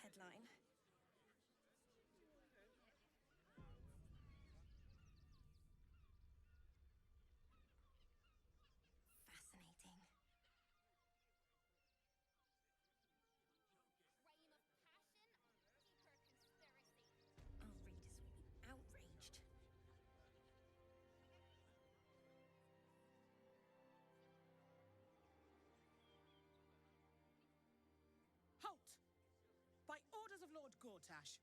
headline. Fascinating. Reign of passion or deeper conspiracy? Our readers will be outraged. Halt! By orders of Lord Gortash,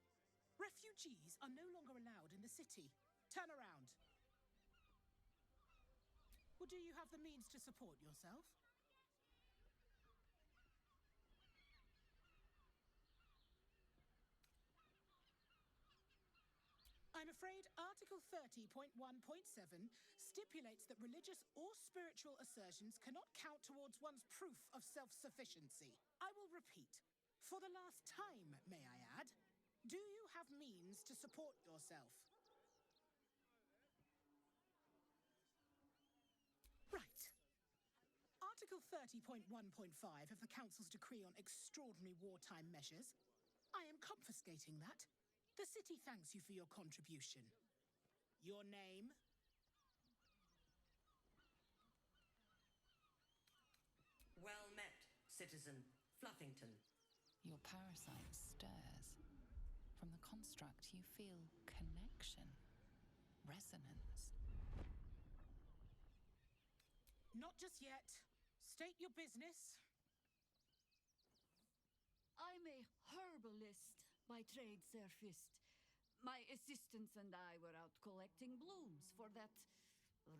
refugees are no longer allowed in the city. Turn around. Or do you have the means to support yourself? I'm afraid Article 30.1.7 stipulates that religious or spiritual assertions cannot count towards one's proof of self-sufficiency. I will repeat. For the last time, may I add, do you have means to support yourself? Right. Article 30.1.5 of the Council's decree on extraordinary wartime measures. I am confiscating that. The city thanks you for your contribution. Your name? Well met, Citizen Fluffington. Your parasite stirs. From the construct, you feel connection, resonance. Not just yet. State your business. I'm a herbalist by trade, Sir Fist. My assistants and I were out collecting blooms for that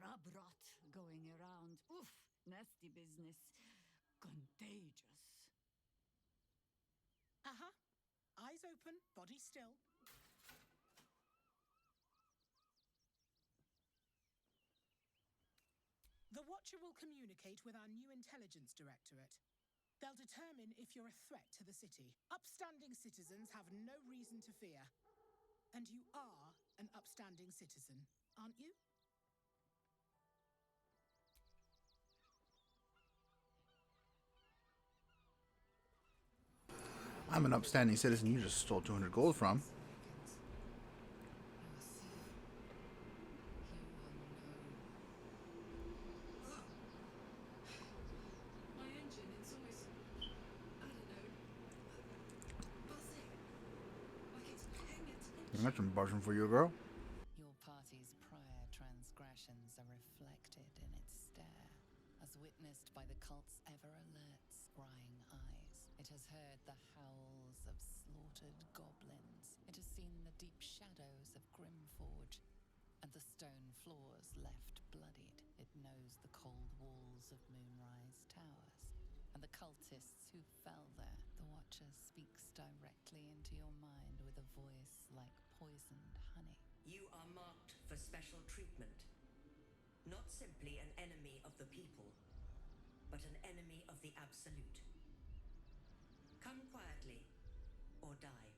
rub rot going around. Oof, nasty business. Contagious. Uh-huh. Eyes open, body still. The Watcher will communicate with our new intelligence directorate. They'll determine if you're a threat to the city. Upstanding citizens have no reason to fear. And you are an upstanding citizen, aren't you? I'm an upstanding citizen you just stole 200 gold from. My engine, it's always, I don't know, buzzing. Like it's paying attention. That's some buzzing for you, girl. Your party's prior transgressions are reflected in its stare, as witnessed by the cult's ever-alert, scrying eyes. It has heard the howls of slaughtered goblins. It has seen the deep shadows of Grimforge, and the stone floors left bloodied. It knows the cold walls of Moonrise Towers, and the cultists who fell there. The Watcher speaks directly into your mind with a voice like poisoned honey. You are marked for special treatment. Not simply an enemy of the people, but an enemy of the Absolute. Come quietly, or die.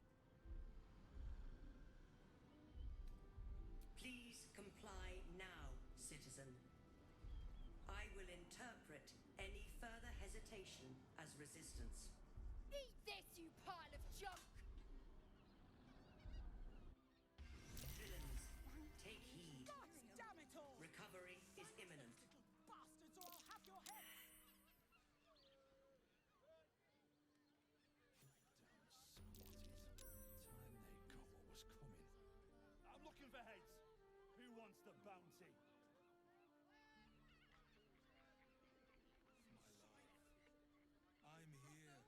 Please comply now, citizen. I will interpret any further hesitation as resistance. Eat this, you pile of junk! Villains, take heed. God damn it all! Recovery is imminent. Bastards, or I'll have your heads! Time they got what was coming. I'm looking for heads. Who wants the bounty? My life. I'm here.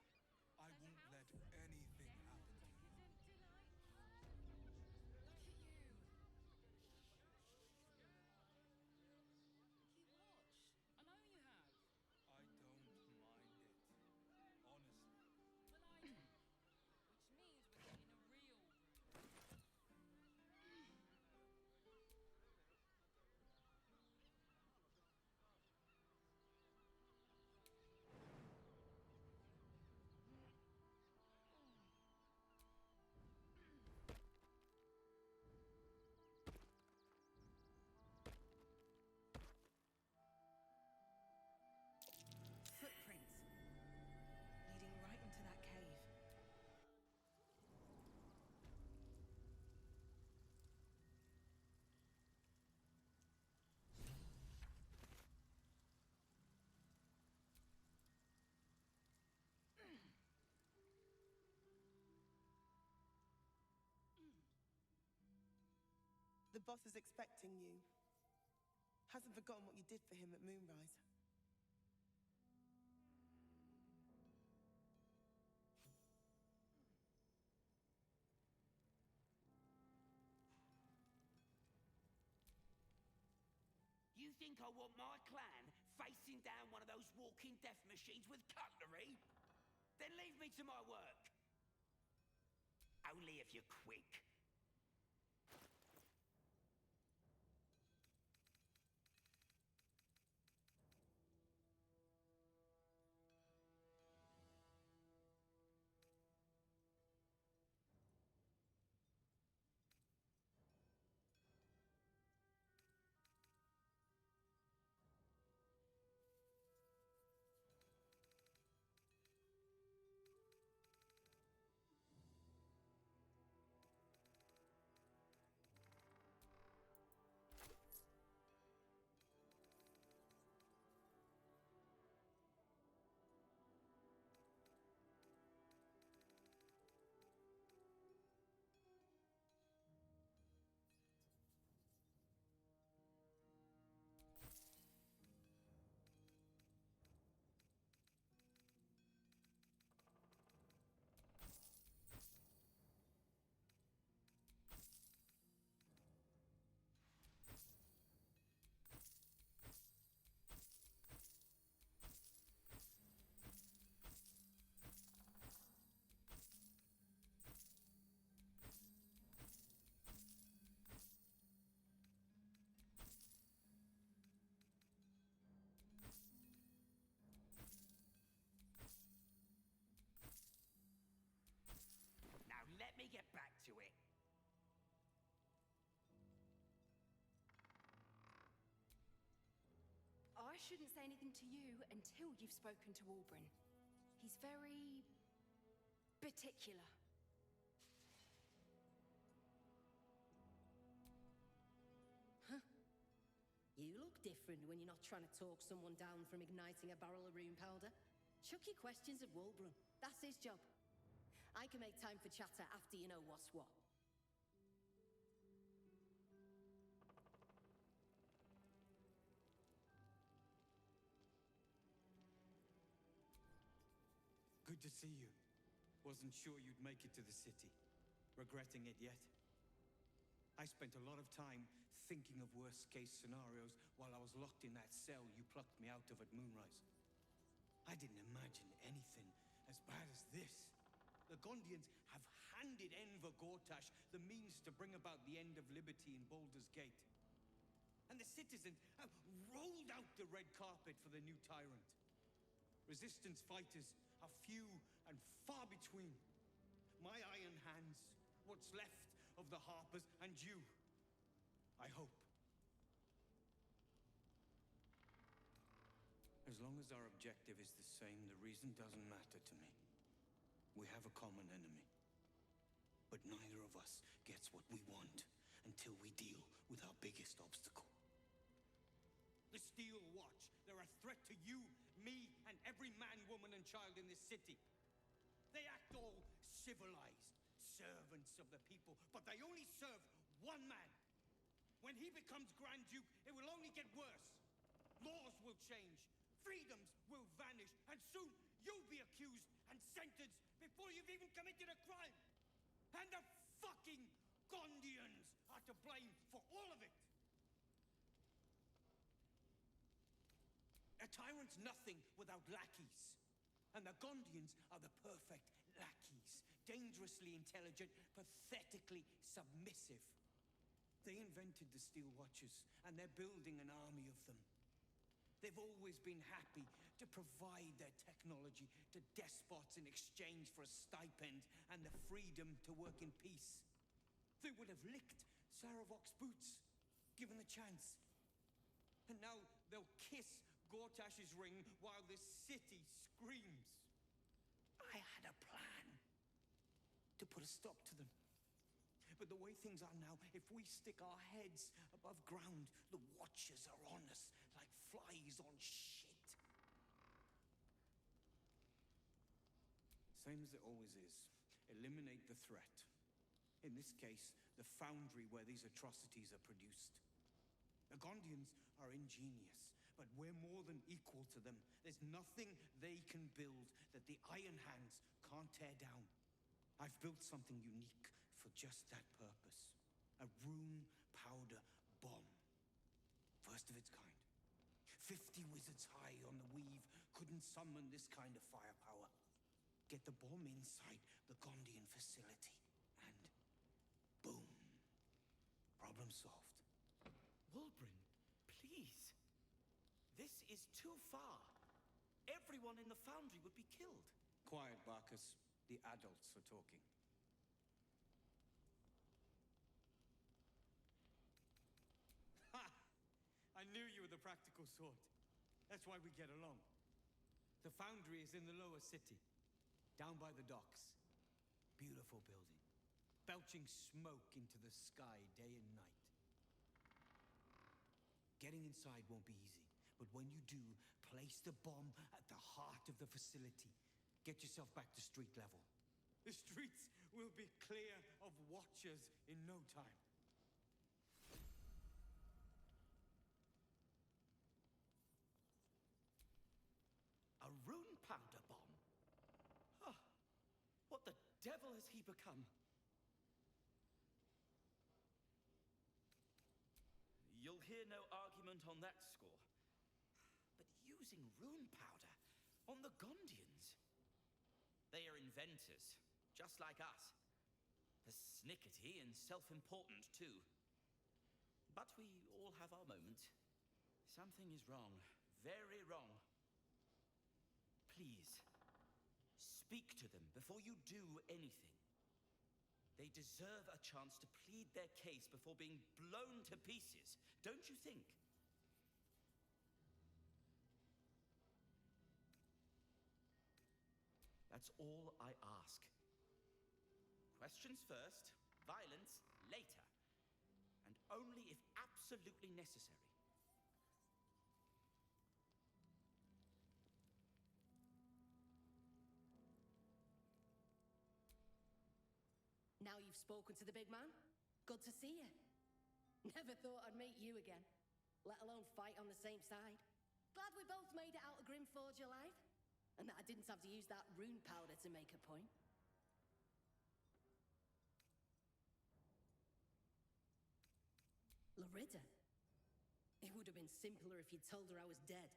I won't let anything The boss is expecting you. Hasn't forgotten what you did for him at Moonrise. You think I want my clan facing down one of those walking death machines with cutlery? Then leave me to my work. Only if you're quick. Now let me get back to it. I shouldn't say anything to you until you've spoken to Auburn. He's very particular. Huh? You look different when you're not trying to talk someone down from igniting a barrel of rune powder. Chuck your questions at Walbrum. That's his job. I can make time for chatter after you know what's what. Good to see you. Wasn't sure you'd make it to the city. Regretting it yet? I spent a lot of time thinking of worst-case scenarios while I was locked in that cell you plucked me out of at Moonrise. I didn't imagine anything as bad as this. The Gondians have handed Enver Gortash the means to bring about the end of liberty in Baldur's Gate. And the citizens have rolled out the red carpet for the new tyrant. Resistance fighters are few and far between. My iron hands, what's left of the Harpers, and you, I hope. As long as our objective is the same, the reason doesn't matter to me. We have a common enemy. But neither of us gets what we want until we deal with our biggest obstacle. The Steel Watch. They're a threat to you, me, and every man, woman, and child in this city. They act all civilized, servants of the people, but they only serve one man. When he becomes Grand Duke, it will only get worse. Laws will change, freedoms will vanish, and soon you'll be accused and sentenced before you've even committed a crime. And the fucking Gondians are to blame for all of it. A tyrant's nothing without lackeys. And the Gondians are the perfect lackeys. Dangerously intelligent, pathetically submissive. They invented the Steel Watchers, and they're building an army of them. They've always been happy to provide their technology to despots in exchange for a stipend and the freedom to work in peace. They would have licked Saravok's boots, given the chance. And now they'll kiss Gortash's ring while this city screams. I had a plan to put a stop to them. But the way things are now, if we stick our heads above ground, the Watchers are on us like flies on shit. Same as it always is. Eliminate the threat. In this case, the foundry where these atrocities are produced. The Gondians are ingenious, but we're more than equal to them. There's nothing they can build that the Iron Hands can't tear down. I've built something unique for just that purpose. A rune powder bomb. First of its kind. 50 wizards high on the weave couldn't summon this kind of firepower. Get the bomb inside the Gondian facility, and boom. Problem solved. Wulbren, please. This is too far. Everyone in the foundry would be killed. Quiet, Barkus. The adults are talking. Ha! I knew you were the practical sort. That's why we get along. The foundry is in the lower city, down by the docks. Beautiful building, belching smoke into the sky day and night. Getting inside won't be easy, but when you do, place the bomb at the heart of the facility. Get yourself back to street level. The streets will be clear of watchers in no time. A rune powder bomb? Huh. What the devil has he become? You'll hear no argument on that score. But using rune powder on the Gondians? They are inventors, just like us. Persnickety and self-important, too. But we all have our moments. Something is wrong. Very wrong. Please, speak to them before you do anything. They deserve a chance to plead their case before being blown to pieces, don't you think? That's all I ask. Questions first, violence later. And only if absolutely necessary. Now you've spoken to the big man? Good to see you. Never thought I'd meet you again, let alone fight on the same side. Glad we both made it out of Grimforge alive, and that I didn't have to use that rune powder to make a point. Larida? It would have been simpler if you'd told her I was dead.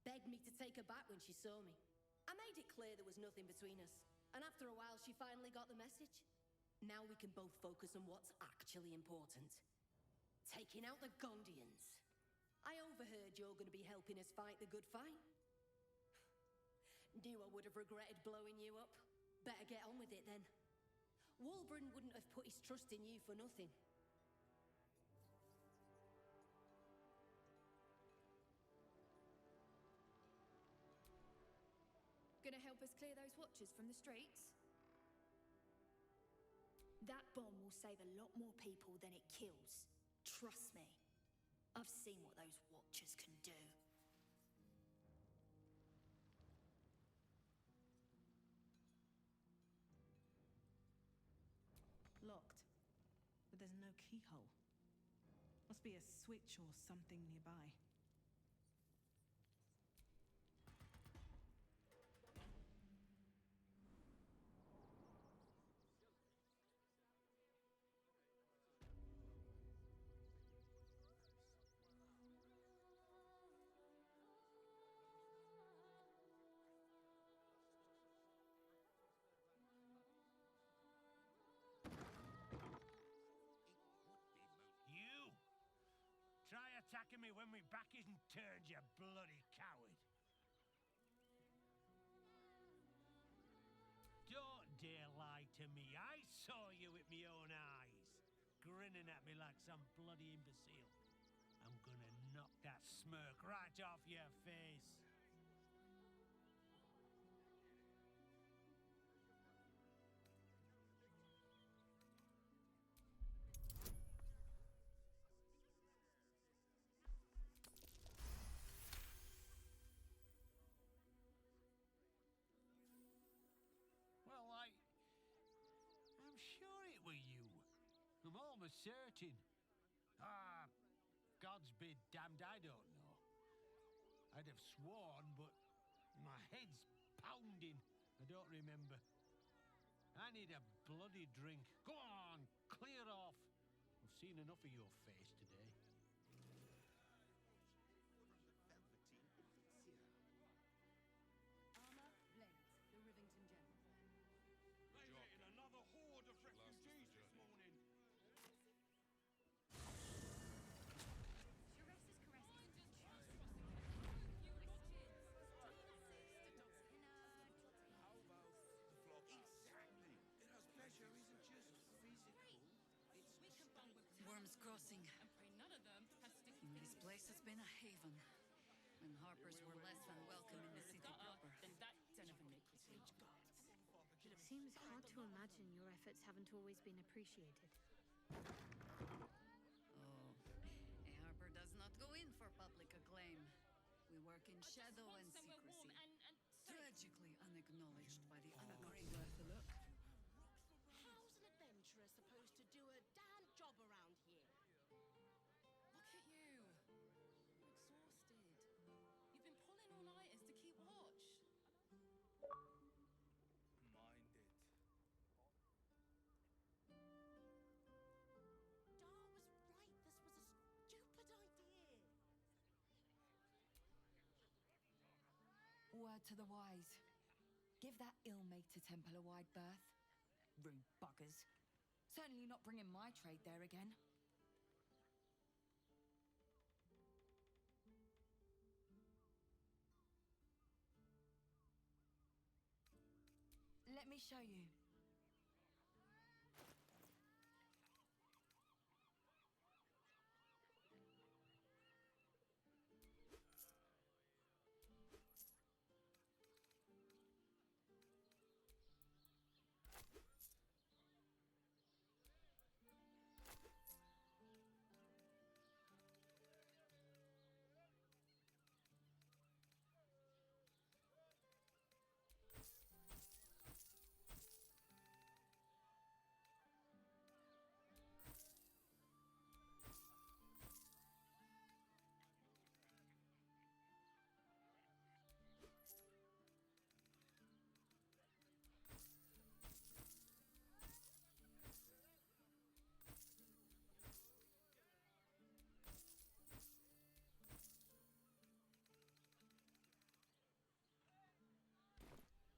Begged me to take her back when she saw me. I made it clear there was nothing between us, and after a while she finally got the message. Now we can both focus on what's actually important. Taking out the Gondians. I overheard you're going to be helping us fight the good fight. Knew I would have regretted blowing you up. Better get on with it then. Wulbren wouldn't have put his trust in you for nothing. Gonna help us clear those watchers from the streets? That bomb will save a lot more people than it kills. Trust me. I've seen what those watchers can do. Locked. But there's no keyhole. Must be a switch or something nearby. You! Try attacking me when my back isn't turned, you bloody coward! Don't dare lie to me. I saw you with my own eyes, grinning at me like some bloody imbecile. I'm gonna knock that smirk right off your face. Well, I'm sure it were you. almost certain. Ah, God's be damned, I don't know. I'd have sworn, but my head's pounding. I don't remember. I need a bloody drink. Go on, clear off. I've seen enough of your face today. Armor Blades, the Rivington General. They've hit another horde of refugees this morning. Shuresa's caress is just Exactly. Ella's pleasure isn't just physical, it's Worm's Crossing. And pray none of them has sticky This place has been a haven. When Harpers were less than welcome in the city proper. Then that den of iniquity. Seems hard to imagine your efforts haven't always been appreciated. Oh, a Harper does not go in for public acclaim. We work in shadow and somewhere secrecy. warm and Tragically unacknowledged by the underground. Worth a look. How's an adventurer supposed to do a damn job around here? Look at you. You're exhausted. You've been pulling all-nighters to keep watch. mind it. Dar was right. This was a stupid idea. Word to the wise. Give that ill-mated temple a wide berth. Rude buggers. Certainly not bringing my trade there again. Let me show you.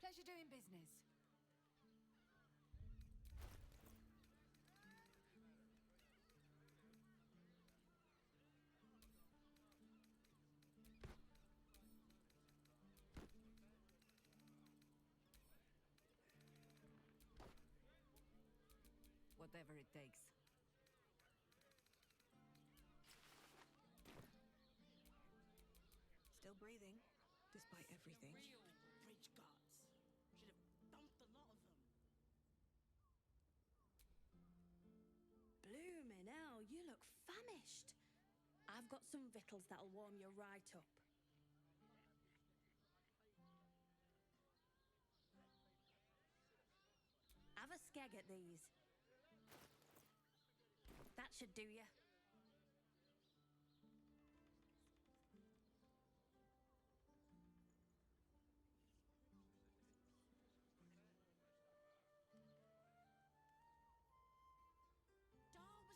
Pleasure doing business. Whatever it takes. Still breathing, despite everything. Bridge guards. Should have dumped a lot of them. Bloomin' hell, you look famished. I've got some victuals that'll warm you right up. Have a skeg at these. That should do you.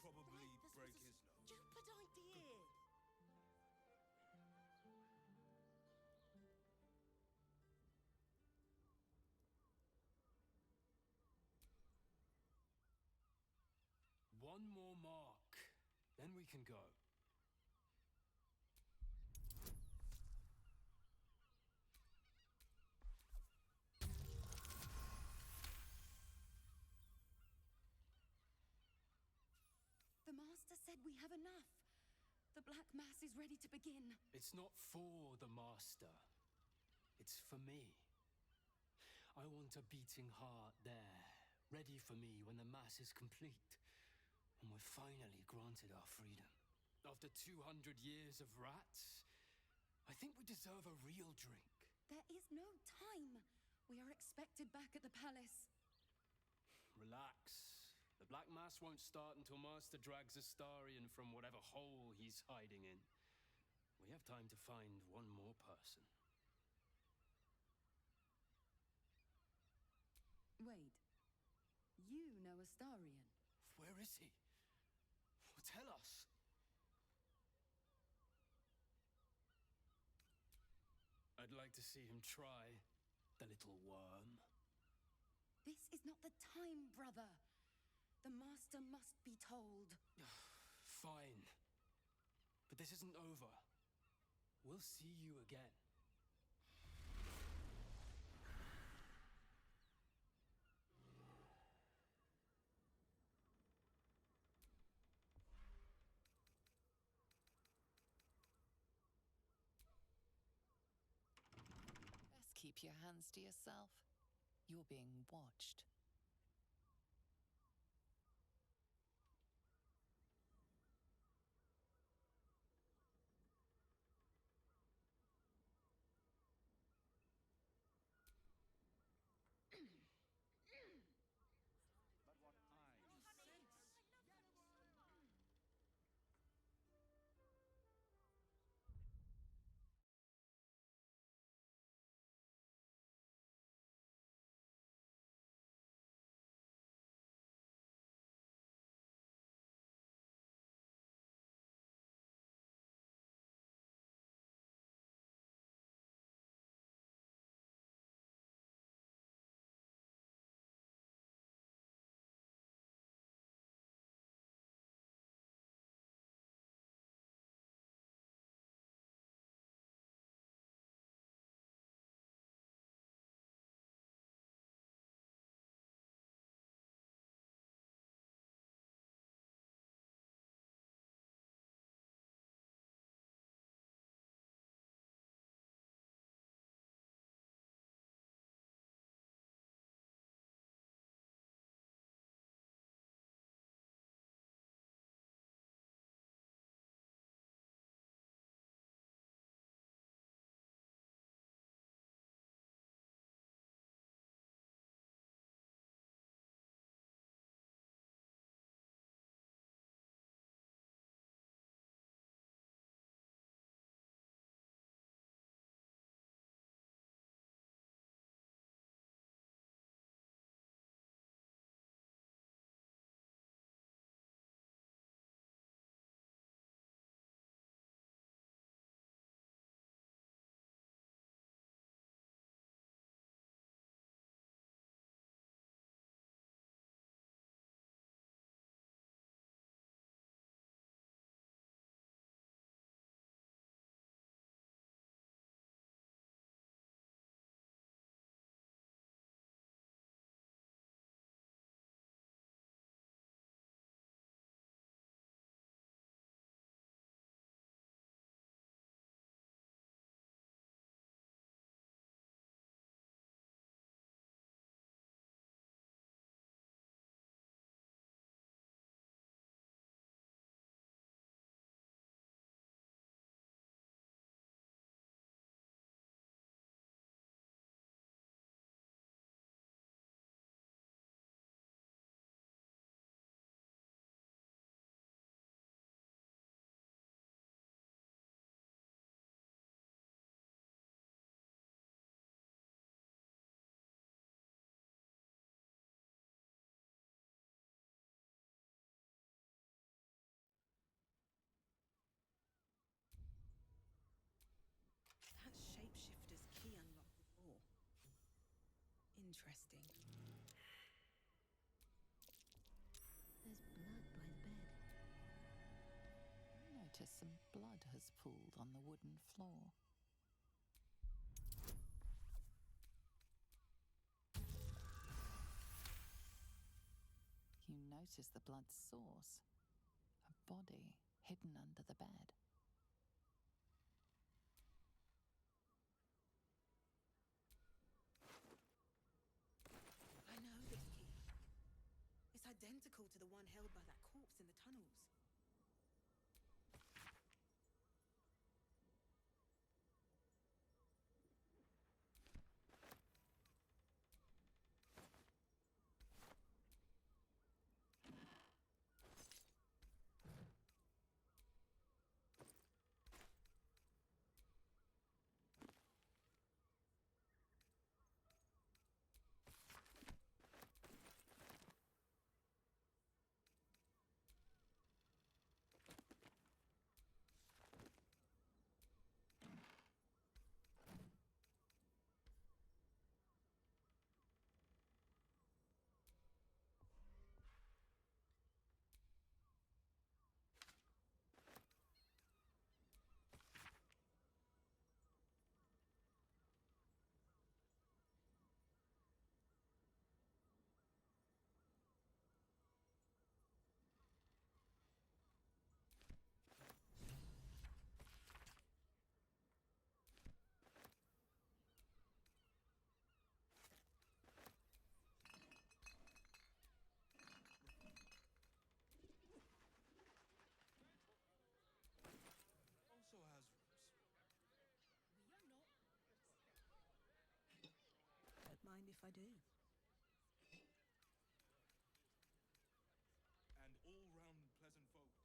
Probably break his nose. Stupid idea. One more mark, then we can go. The Master said we have enough. The Black Mass is ready to begin. It's not for the Master. It's for me. I want a beating heart there, ready for me when the Mass is complete. And we're finally granted our freedom. After 200 years of rats, I think we deserve a real drink. There is no time. We are expected back at the palace. Relax. The Black Mass won't start until Master drags Astarion from whatever hole he's hiding in. We have time to find one more person. Wait. You know Astarion? Where is he? Well, tell us. I'd like to see him try, the little worm. This is not the time, brother. The Master must be told. Fine. But this isn't over. We'll see you again. Best keep your hands to yourself. You're being watched. That shapeshifter's key unlocked the door. Interesting. There's blood by the bed. Notice some blood has pooled on the wooden floor. You notice the blood's source. A body hidden under the bed. I know this key. It's identical to the one held by that corpse in the tunnels. if I do. And all round pleasant folk.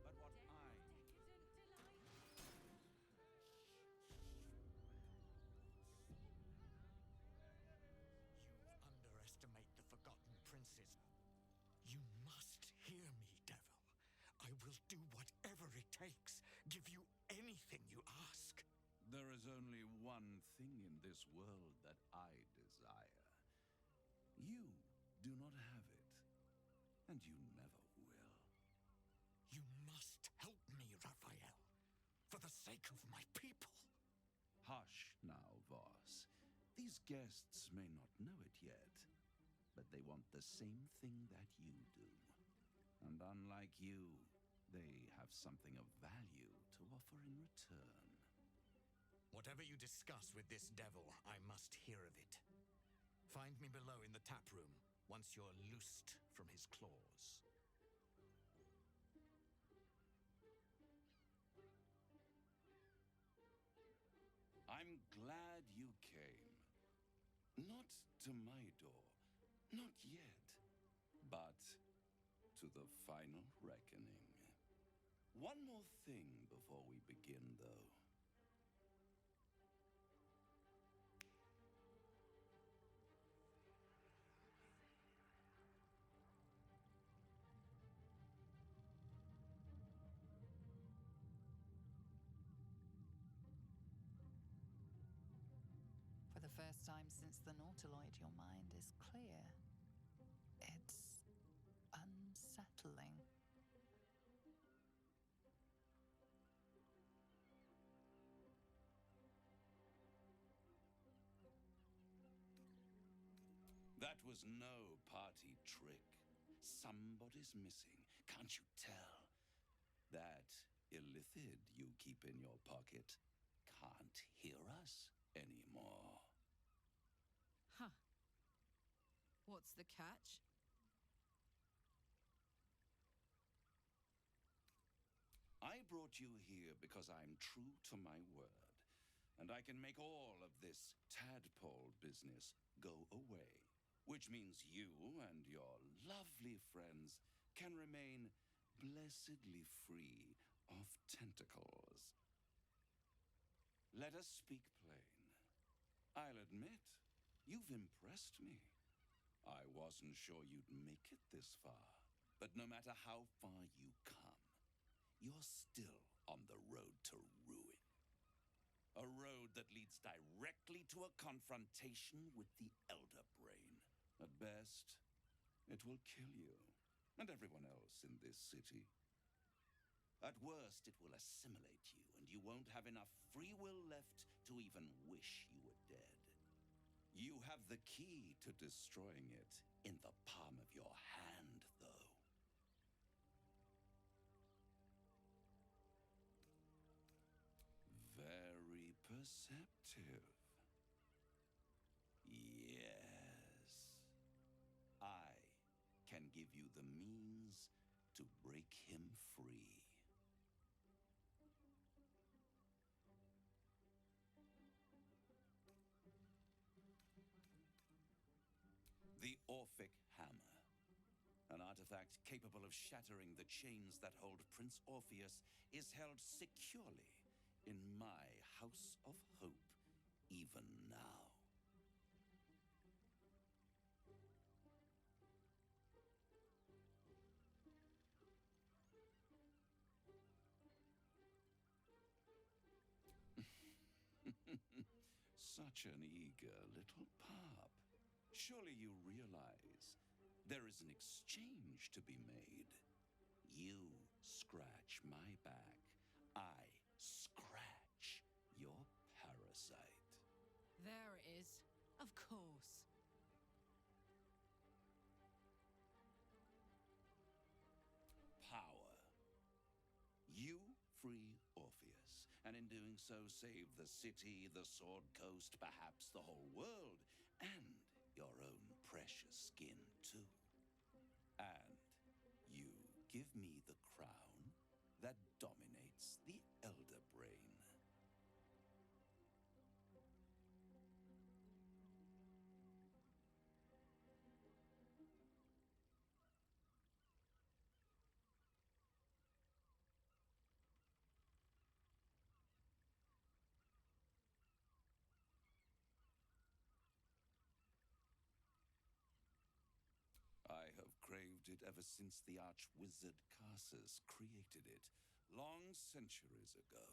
But what I... You underestimate the Forgotten Princes. You must hear me, Devil. I will do whatever it takes. Give you anything you ask. There is only one thing in this world that I desire. You do not have it, and you never will. You must help me, Raphael, for the sake of my people. Hush now, Voss. These guests may not know it yet, but they want the same thing that you do. And unlike you, they have something of value to offer in return. Whatever you discuss with this devil, I must hear of it. Find me below in the tap room once you're loosed from his claws. I'm glad you came. Not to my door, not yet, but to the final reckoning. One more thing before we begin, though. For the first time since the Nautiloid, your mind is clear. It's unsettling. That was no party trick. Somebody's missing. Can't you tell? That illithid you keep in your pocket can't hear us anymore. Huh. What's the catch? I brought you here because I'm true to my word, and I can make all of this tadpole business go away. Which means you and your lovely friends can remain blessedly free of tentacles. Let us speak plain. I'll admit, you've impressed me. I wasn't sure you'd make it this far, but no matter how far you come, you're still on the road to ruin. A road that leads directly to a confrontation with the Elder Brain. At best, it will kill you, and everyone else in this city. At worst, it will assimilate you, and you won't have enough free will left to even wish you were dead. You have the key to destroying it in the palm of your hand, though. Very perceptive. Yes. I can give you the means to break him free. The Orphic Hammer. An artifact capable of shattering the chains that hold Prince Orpheus is held securely in my House of Hope, even now. Such an eager little pup. Surely you realize there is an exchange to be made. You scratch my back, I scratch your parasite. There it is. Of course. Power. You free Orpheus, and in doing so save the city, the Sword Coast, perhaps the whole world, and your own precious skin too. And you give me the crown that dominates the Elder Brain. I have craved it ever since the arch-wizard Carsus created it, long centuries ago,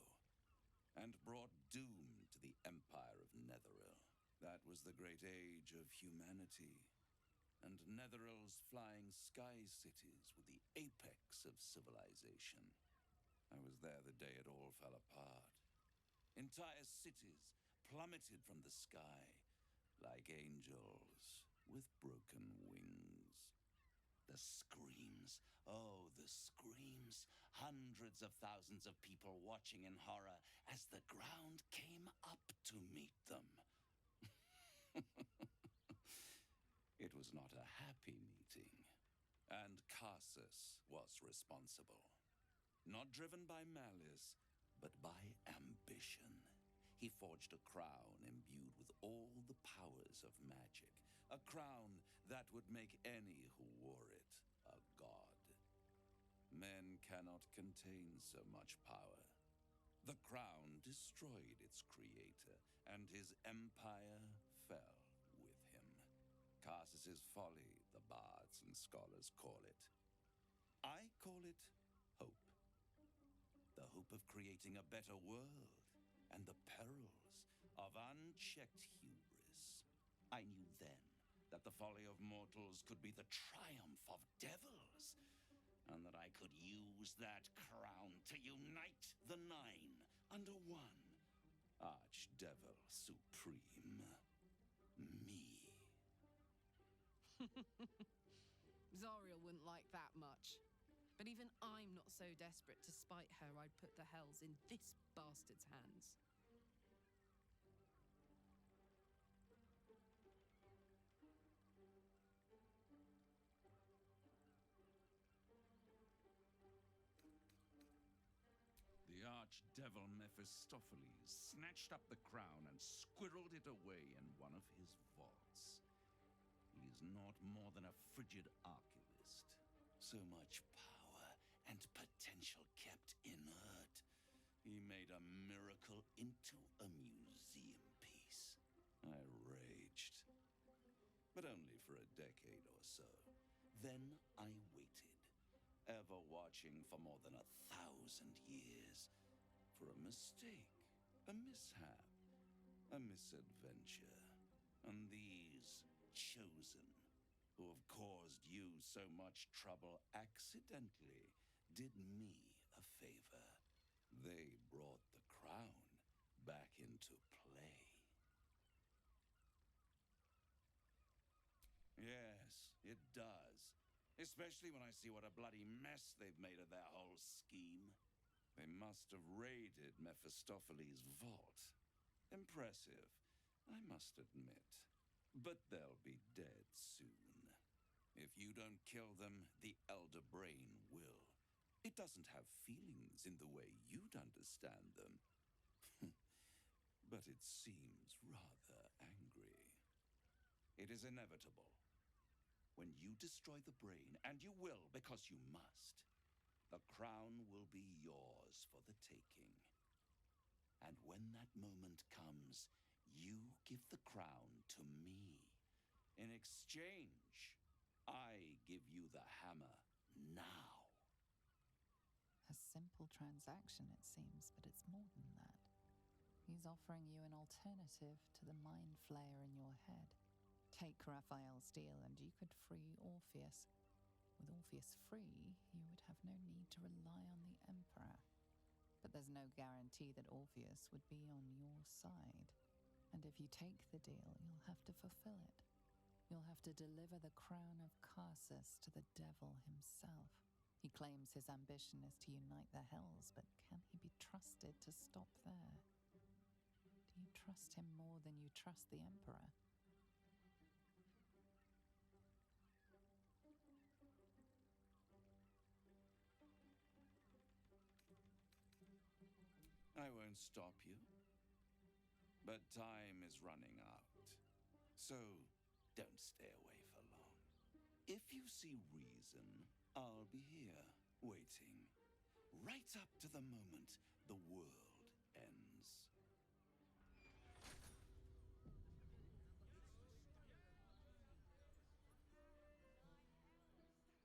and brought doom to the Empire of Netheril. That was the great age of humanity, and Netheril's flying sky cities were the apex of civilization. I was there the day it all fell apart. Entire cities plummeted from the sky like angels with broken wings. The screams, oh, the screams. Hundreds of thousands of people watching in horror as the ground came up to meet them. It was not a happy meeting, and Carsus was responsible. Not driven by malice, but by ambition. He forged a crown imbued with all the powers of magic, a crown that would make any who wore it a god. Men cannot contain so much power. The crown destroyed its creator, and his empire fell with him. Carsus's folly, the bards and scholars call it. I call it hope. The hope of creating a better world, and the perils of unchecked hubris. I knew then that the folly of mortals could be the triumph of devils, and that I could use that crown to unite the Nine under one Archdevil Supreme. Me. Zariel wouldn't like that much. But even I'm not so desperate to spite her I'd put the hells in this bastard's hands. The archdevil Mephistopheles snatched up the crown and squirreled it away in one of his vaults. He is not more than a frigid archivist. So much power and potential kept inert. He made a miracle into a museum piece. I raged. But only for a decade or so. Then I waited, ever watching for more than 1,000 years, for a mistake, a mishap, a misadventure. And these chosen, who have caused you so much trouble accidentally, did me a favor. They brought the crown back into play. Yes, it does. Especially when I see what a bloody mess they've made of their whole scheme. They must have raided Mephistopheles' vault. Impressive, I must admit. But they'll be dead soon. If you don't kill them, the Elder Brain will. It doesn't have feelings in the way you'd understand them. But it seems rather angry. It is inevitable. When you destroy the brain, and you will because you must, the crown will be yours for the taking. And when that moment comes, you give the crown to me. In exchange, I give you the hammer now. A simple transaction, it seems, but it's more than that. he's offering you an alternative to the mind flayer in your head. Take Raphael's deal and you could free Orpheus. With Orpheus free, you would have no need to rely on the Emperor. But there's no guarantee that Orpheus would be on your side. And if you take the deal, you'll have to fulfill it. You'll have to deliver the crown of Carsus to the devil himself. He claims his ambition is to unite the Hells, but can he be trusted to stop there? Do you trust him more than you trust the Emperor? I won't stop you. But time is running out. So, don't stay away for long. If you see reason, I'll be here, waiting. Right up to the moment the world ends.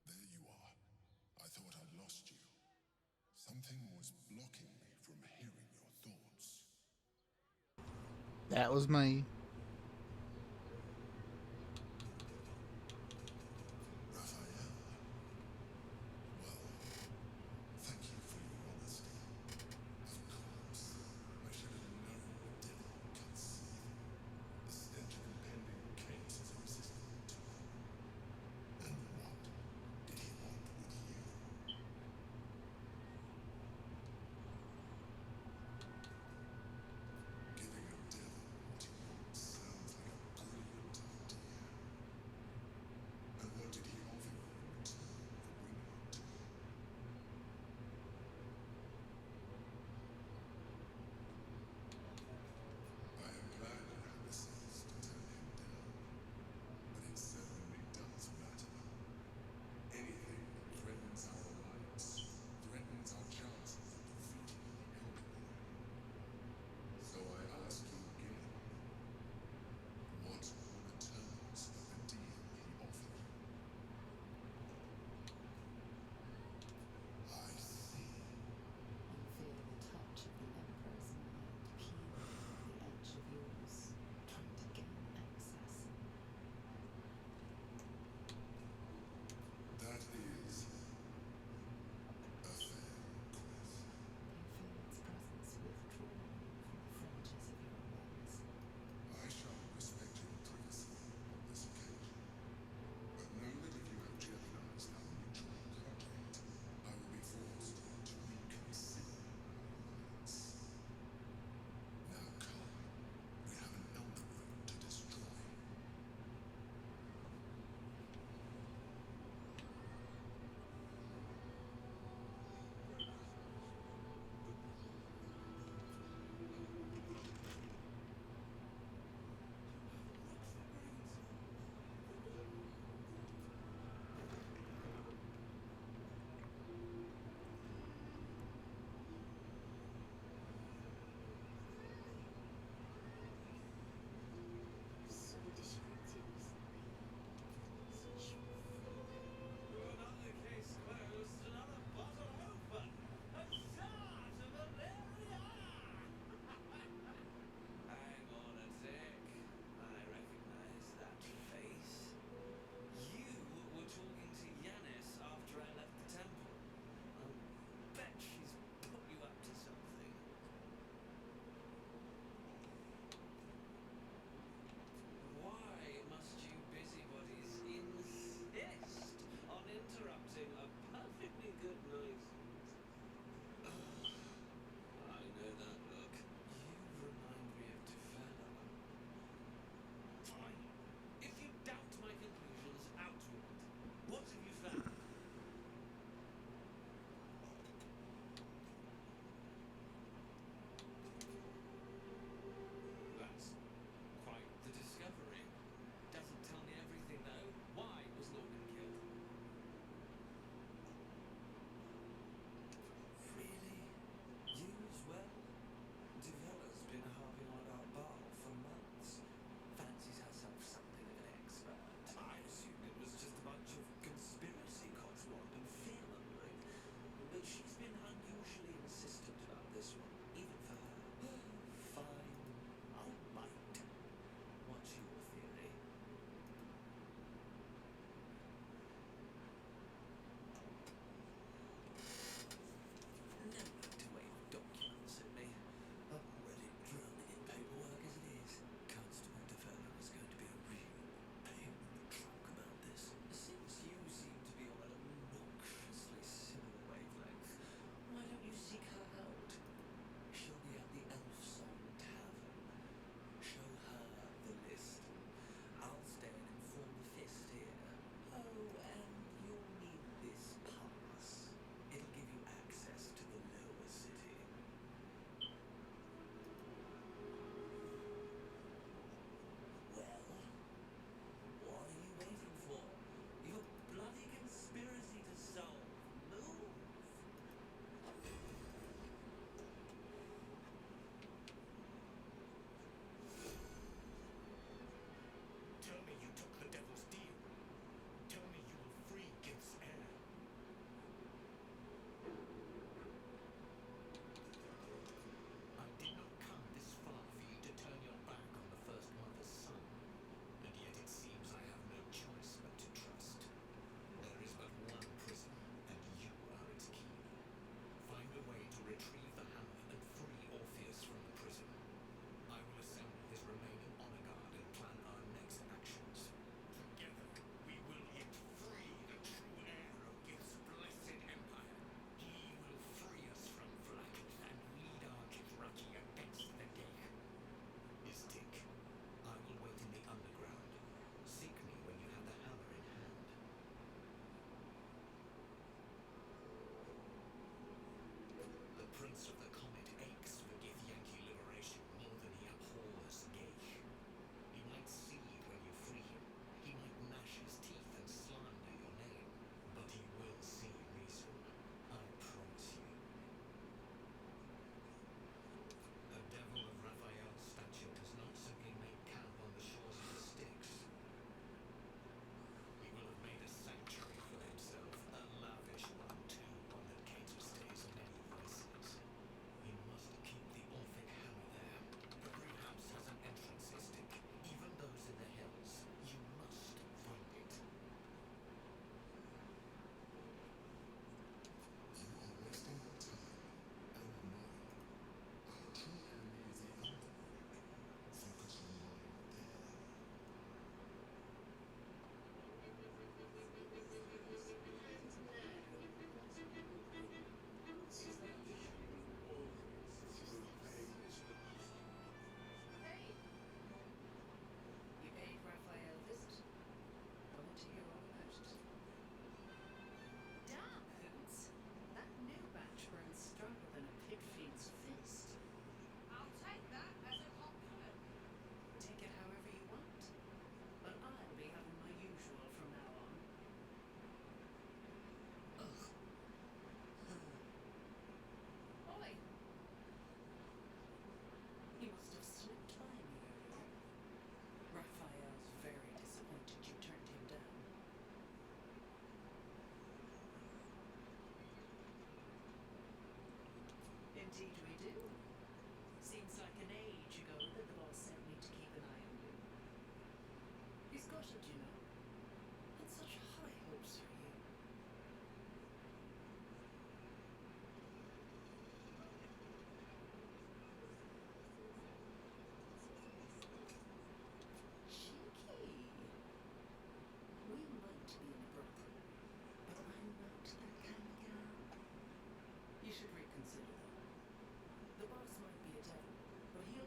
There you are. I thought I'd lost you. Something was blocking me from hearing your thoughts. That was me. Raphael. Well, thank you for your honesty. Of course, I should have known the devil could see. The stench of impending chaos is irresistible to him. And what did he want with you? Giving a devil what he wants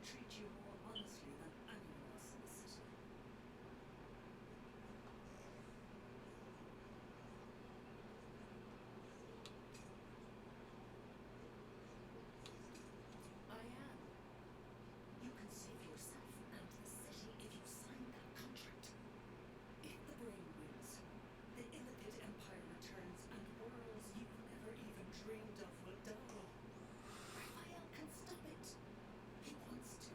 treat you more honestly than anyone else in the city. I am. You can save yourself and the city if you sign that contract. If the brain wins, the Illithid Empire returns and worlds you've never even dreamed of will die. Raphael can stop it. He wants to.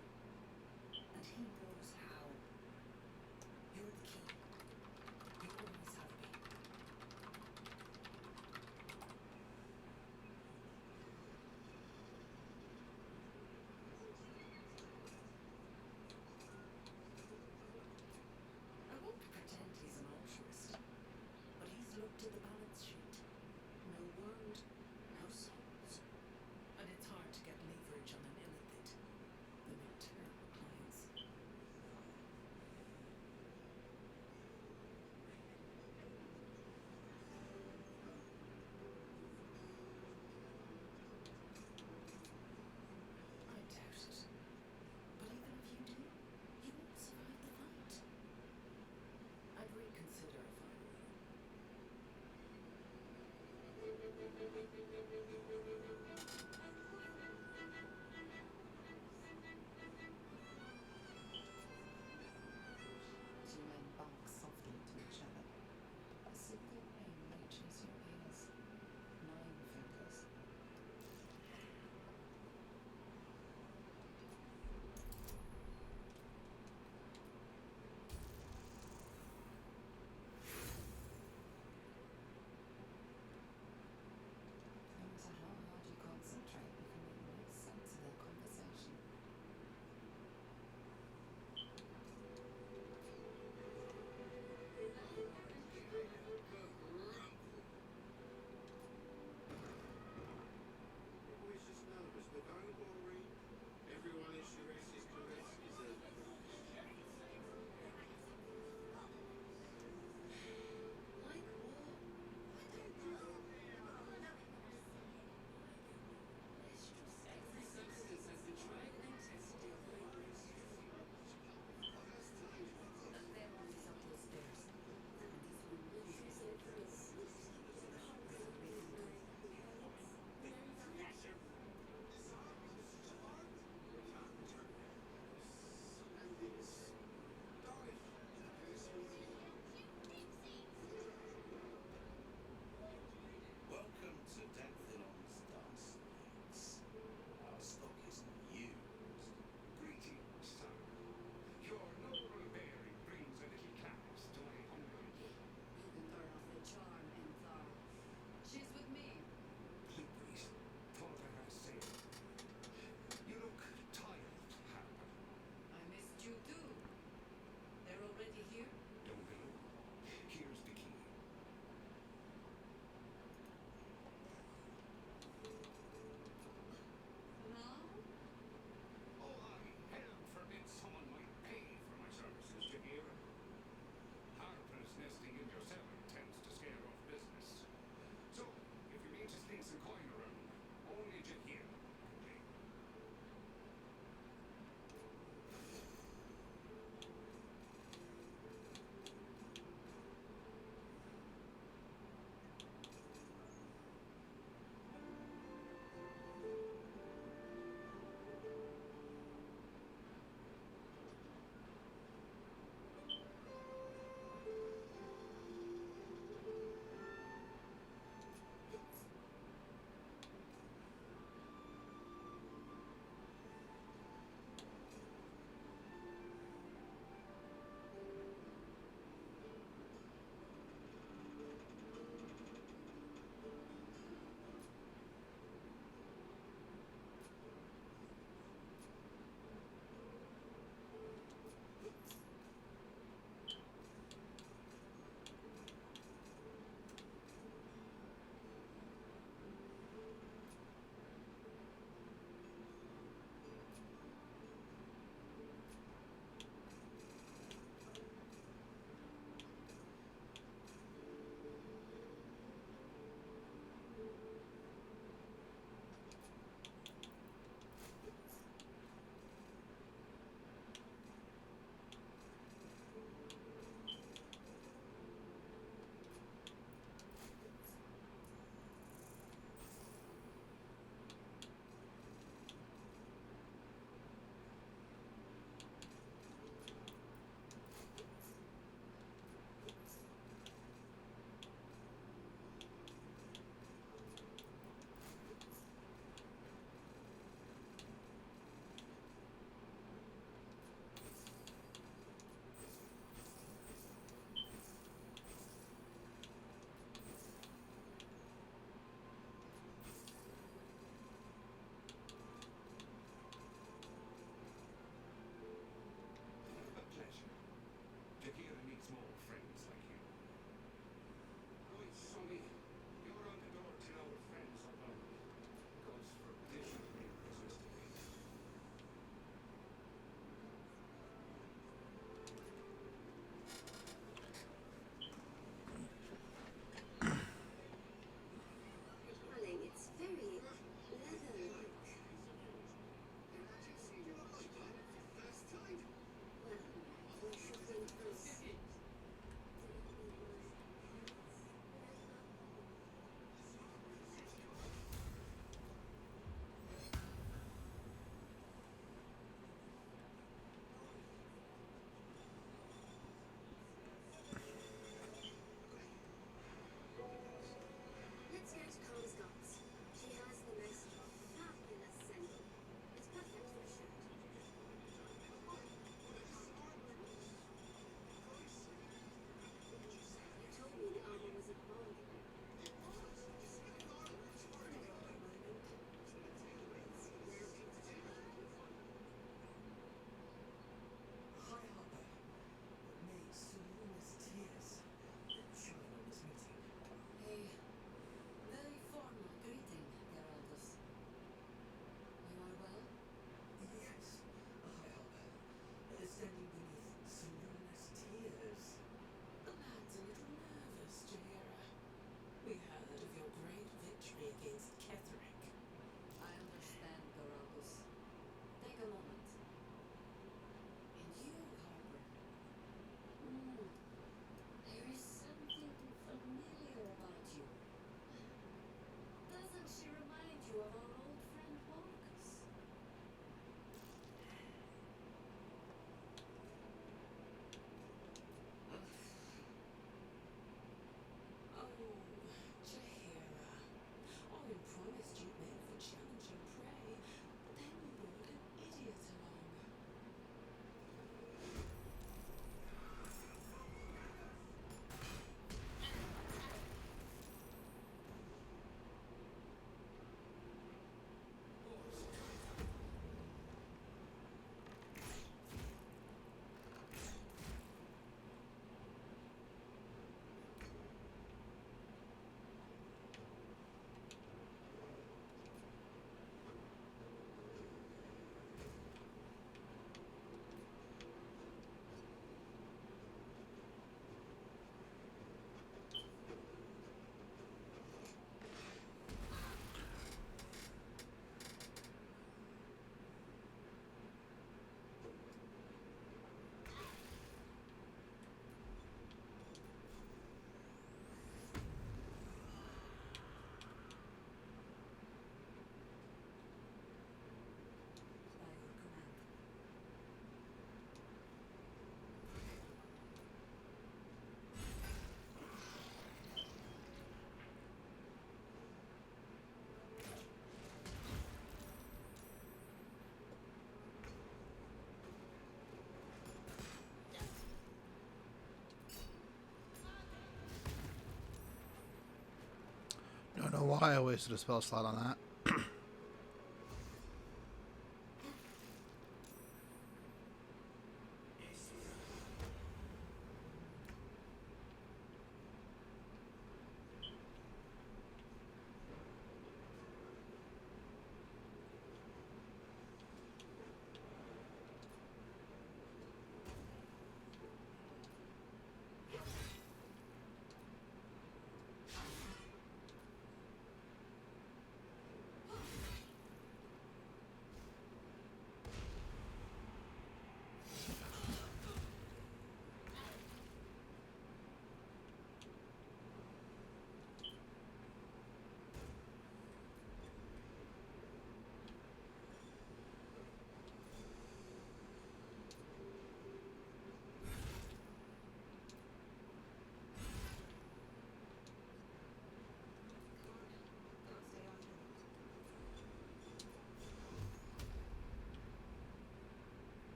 know why I wasted a spell slot on that.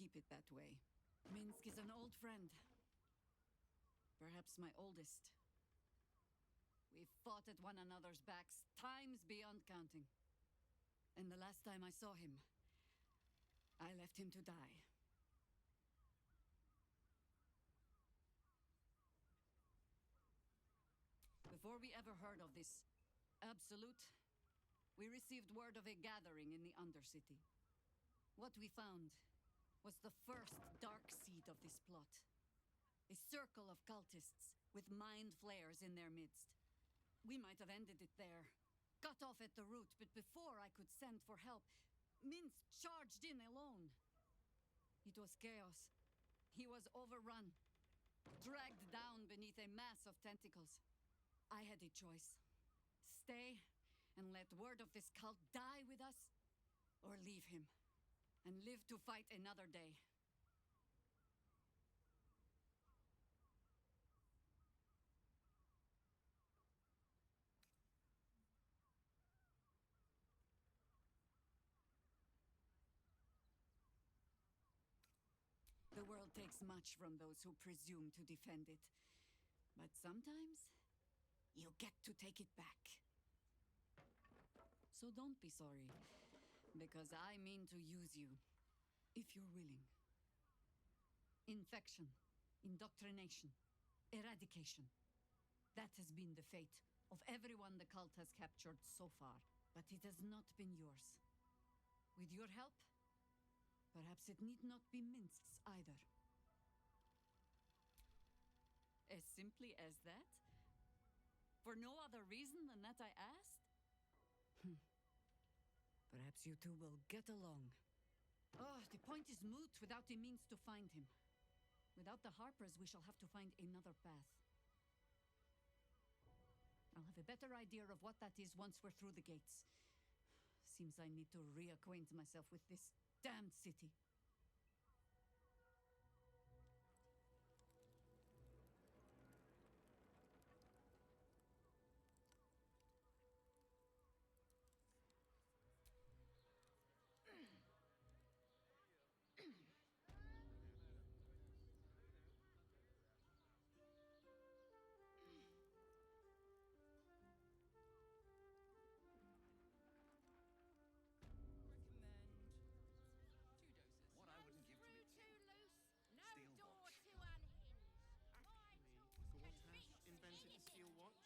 keep it that way. Minsk is an old friend. Perhaps my oldest. We fought at one another's backs times beyond counting. And the last time I saw him, I left him to die. Before we ever heard of this Absolute, we received word of a gathering in the Undercity. What we found was the first dark seed of this plot. A circle of cultists with mind flayers in their midst. We might have ended it there, cut off at the root, but before I could send for help, Minsk charged in alone. It was chaos. He was overrun, dragged down beneath a mass of tentacles. I had a choice. Stay and let word of this cult die with us, or leave him and live to fight another day. The world takes much from those who presume to defend it. But sometimes, you get to take it back. So don't be sorry, because I mean to use you, if you're willing. Infection, indoctrination, eradication. That has been the fate of everyone the cult has captured so far, but it has not been yours. With your help, perhaps it need not be Minsk's either. As simply as that? For no other reason than that I asked? Perhaps you two will get along. Oh, the point is moot without the means to find him. Without the Harpers, we shall have to find another path. I'll have a better idea of what that is once we're through the gates. Seems I need to reacquaint myself with this damned city. What I wouldn't give to be Screw too loose, no Steel door watch. too unhinged. My tools Thought can Ash fix invented the anything. steel watch?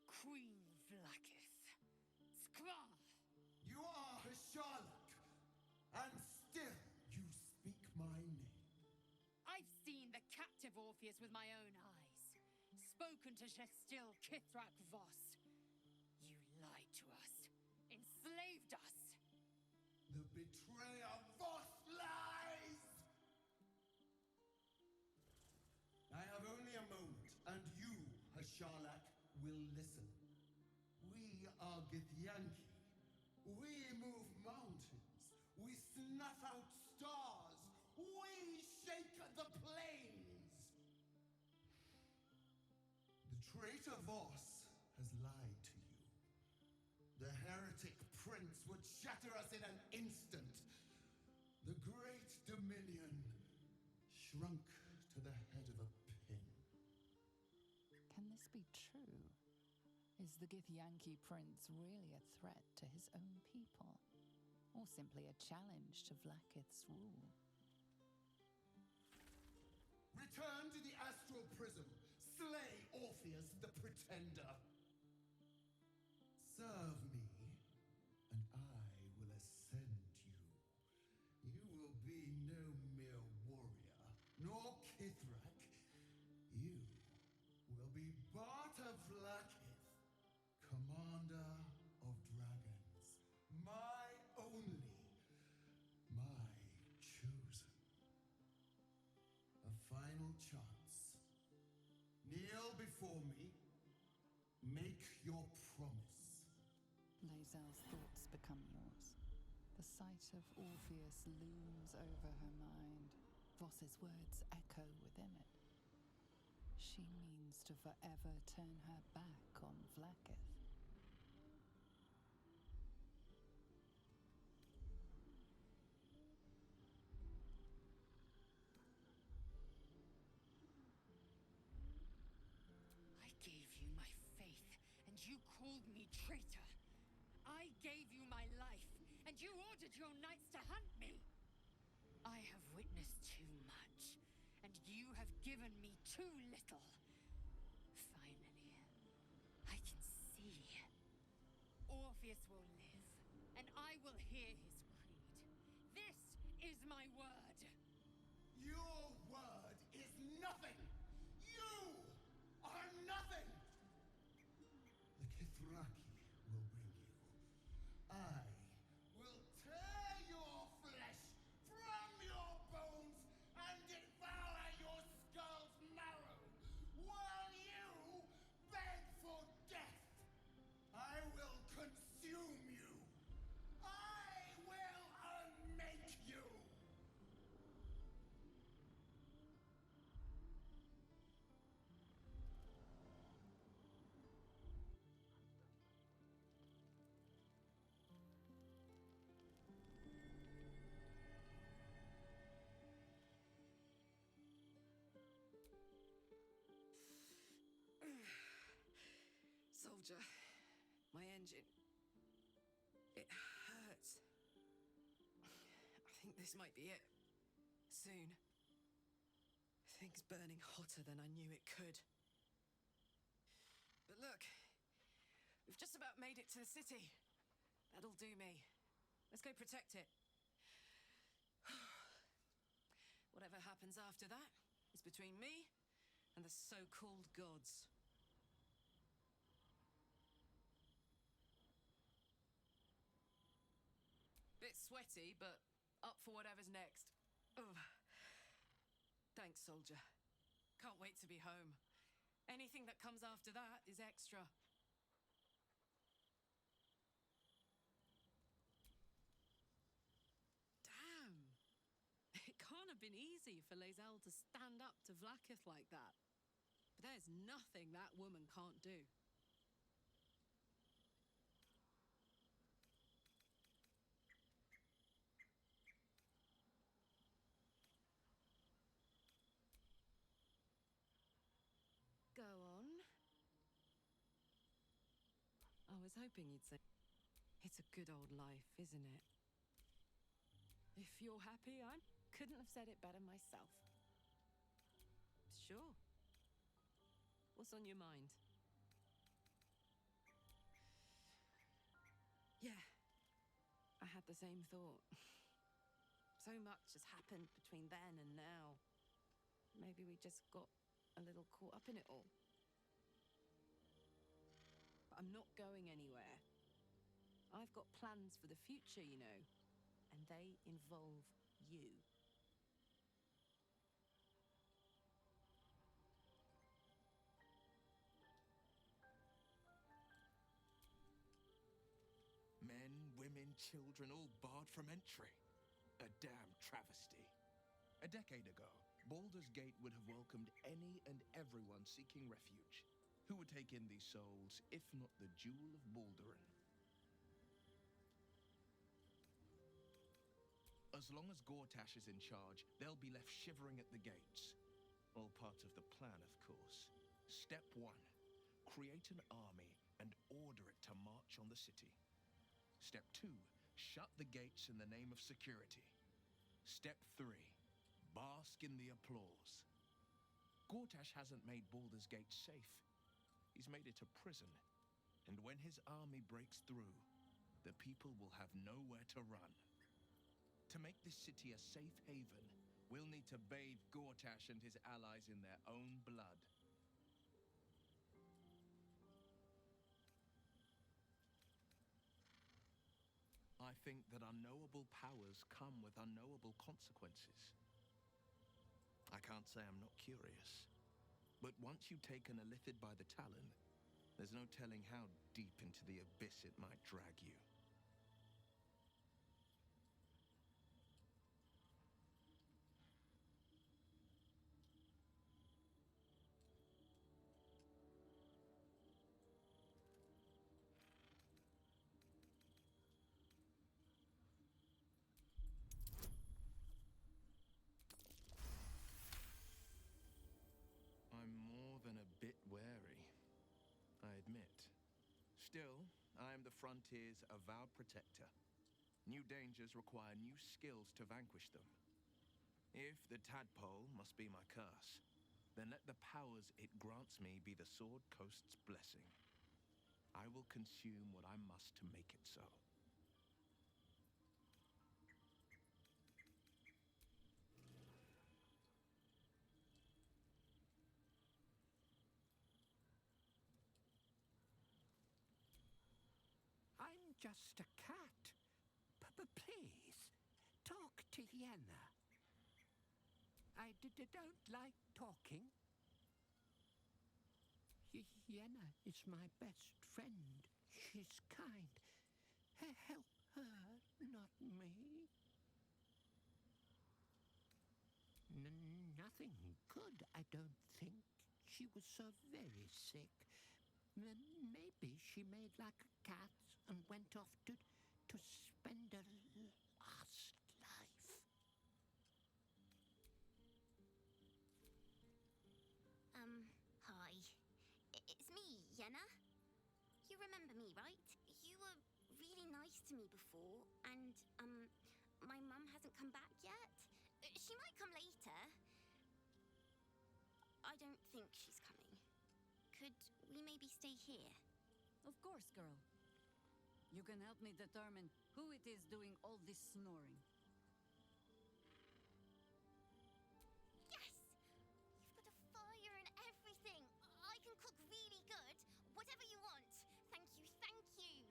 Queen Vlakith. Skra! You are Hashalak, and still you speak my name. I've seen the captive Orpheus with my own eyes. Spoken to Shestil Kithrak Voss. You lied to us. Enslaved us. The betrayer Voss lies! I have only a moment, and you, Hashalak, will listen. We are Githyanki. We move mountains. We snuff out stars. We shake the plains. The traitor Voss has lied to you. The heretic prince would shatter us in an instant. The great dominion shrunk to the head of a pin. Can this be true? Is the Githyanki prince really a threat to his own people? Or simply a challenge to Vlakith's rule? Return to the astral prism. Slay Orpheus the pretender. Serve me, and I will ascend you. You will be no mere warrior, nor Kithrak. You will be Barta Vlakith, commander of dragons. My only, my chosen. A final chance. Kneel before me. Make your promise. Lae'zel's thoughts become yours. The sight of Orpheus looms over her mind. Voss's words echo within it. She means to forever turn her back on Vlaakith. I gave you my faith, and you called me traitor. I gave you my life, and you ordered your knights to hunt me. I have witnessed too much, and you have given me too little. Finally, I can see. Orpheus will live, and I will hear his creed. This is my word. Your word is nothing! You are nothing! The Kithraki will bring you. I will tear your flesh from your bones and devour your skull's marrow while you beg for death. I will consume you. I will unmake you. Soldier, my engine. It hurts. I think this might be it. Soon. Things burning hotter than I knew it could. But look, we've just about made it to the city. That'll do me. Let's go protect it. Whatever happens after that is between me and the so-called gods. Bit sweaty, but up for whatever's next. Ugh. Thanks, soldier. Can't wait to be home. Anything that comes after that is extra. Damn. It can't have been easy for Lae'zel to stand up to Vlaakith like that. But there's nothing that woman can't do. Go on. I was hoping you'd say, it's a good old life, isn't it? If you're happy, I couldn't have said it better myself. Sure. What's on your mind? Yeah, I had the same thought. So much has happened between then and now. Maybe we just got a little caught up in it all. But I'm not going anywhere. I've got plans for the future, you know, and they involve you. Men, women, children, all barred from entry. A damn travesty. A decade ago, Baldur's Gate would have welcomed any and everyone seeking refuge. Who would take in these souls, if not the Jewel of Balduran? As long as Gortash is in charge, they'll be left shivering at the gates. All part of the plan, of course. Step 1. Create an army and order it to march on the city. Step 2. Shut the gates in the name of security. Step 3. Bask in the applause. Gortash hasn't made Baldur's Gate safe. He's made it a prison. And when his army breaks through, the people will have nowhere to run. To make this city a safe haven, we'll need to bathe Gortash and his allies in their own blood. I think that unknowable powers come with unknowable consequences. I can't say I'm not curious, but once you've taken a Lithid by the talon, there's no telling how deep into the abyss it might drag you. Still, I am the frontier's avowed protector. New dangers require new skills to vanquish them. If the tadpole must be my curse, then let the powers it grants me be the Sword Coast's blessing. I will consume what I must to make it so. I'm just a cat. Please, talk to Yenna. I don't like talking. Yenna is my best friend. She's kind. Help her, not me. Nothing good, I don't think. She was so very sick. Maybe she made like a cat and went off to spend her last life. Hi. It's me, Yenna. You remember me, right? You were really nice to me before, and, my mum hasn't come back yet. She might come later. I don't think she's coming. Could we maybe stay here? Of course, girl. You can help me determine who it is doing all this snoring. Yes! You've got a fire and everything. I can cook really good. Whatever you want. Thank you, thank you.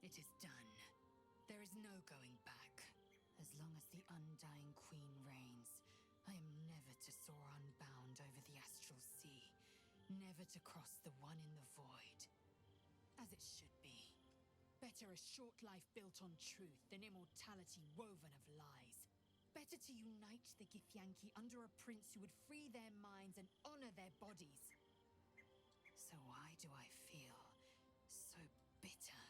It is done. There is no going back. As long as the Undying Queen reigns, I am never to soar unbound over the astral sea, never to cross the one in the void. As it should be. Better a short life built on truth than immortality woven of lies. Better to unite the Githyanki under a prince who would free their minds and honor their bodies. So why do I feel so bitter?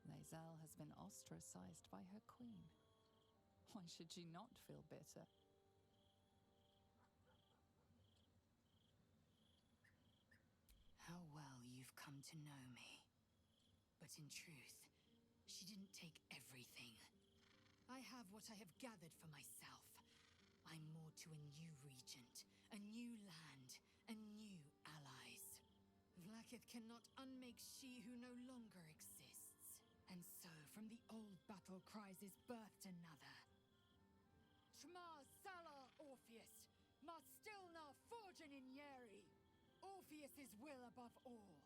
Lae'zel has been ostracized by her queen. Why should she not feel bitter? How well you've come to know me. But in truth, she didn't take everything. I have what I have gathered for myself. I'm more to a new regent, a new land, and new allies. Vlaakith cannot unmake she who no longer exists. And so, from the old battle cries is birthed another. Shma Salar Orpheus, Ma Stilna Forgin in Yeri. Orpheus's will above all.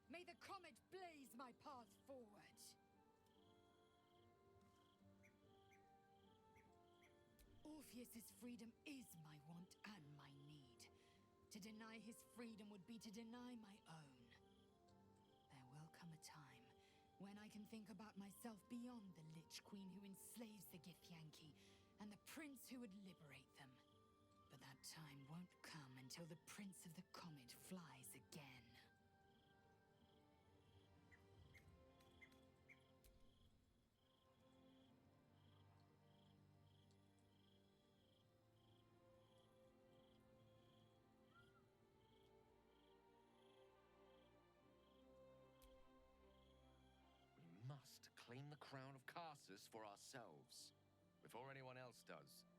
May the comet blaze my path forward. Orpheus's freedom is my want and my need. To deny his freedom would be to deny my own. There will come a time when I can think about myself beyond the Lich Queen who enslaves the Githyanki and the prince who would liberate them. But that time won't come until the Prince of the Comet flies again. We must claim the crown of Karsus for ourselves, before anyone else does.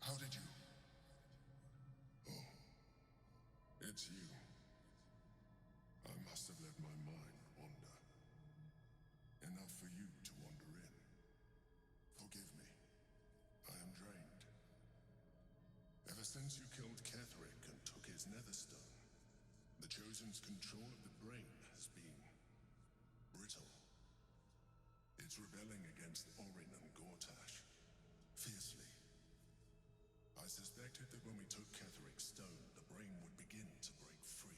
How did you? Oh, it's you. I must must have let my mind wander. Enough for you to wander in. Forgive me. I am drained. Ever since you killed Ketherick and took his netherstone, the Chosen's control of the brain has been brittle. It's rebelling against Orin and Gortash fiercely. I suspected that when we took Ketherick's stone, the brain would begin to break free.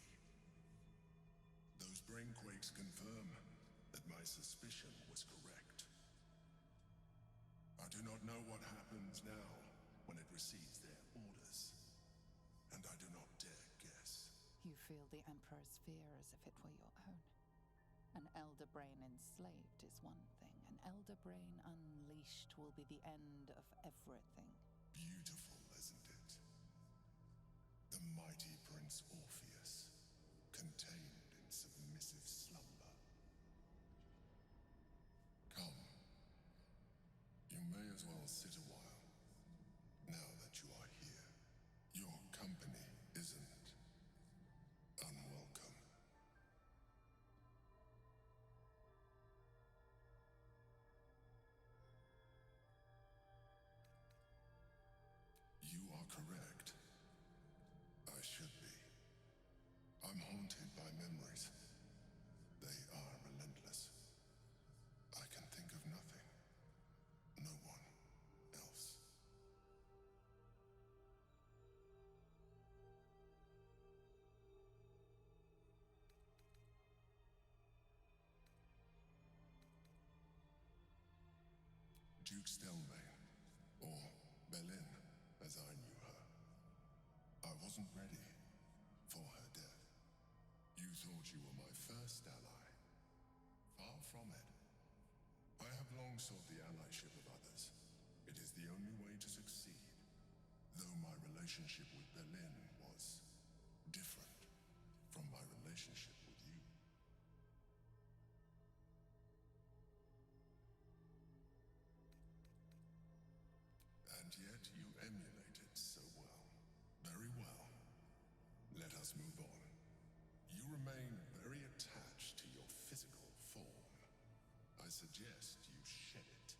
Those brainquakes confirm that my suspicion was correct. I do not know what happens now when it receives their orders, and I do not dare guess. You feel the Emperor's fear as if it were your own. An elder brain enslaved is one thing. An elder brain unleashed will be the end of everything. Beautiful, isn't it? The mighty Prince Orpheus, contained in submissive slumber. Come. You may as well sit a while, now that you are here. Your company isn't unwelcome. You are correct. I should be. I'm haunted by memories. They are relentless. I can think of nothing. No one else. Duke Stelmane, or Belin, as I knew her. I wasn't ready for her death. You thought you were my first ally. Far from it. I have long sought the allyship of others. It is the only way to succeed. Though my relationship with Belin was different from my relationship with you. And yet you emulated so well. Very well. Let us move on. You remain very attached to your physical form. I suggest you shed it.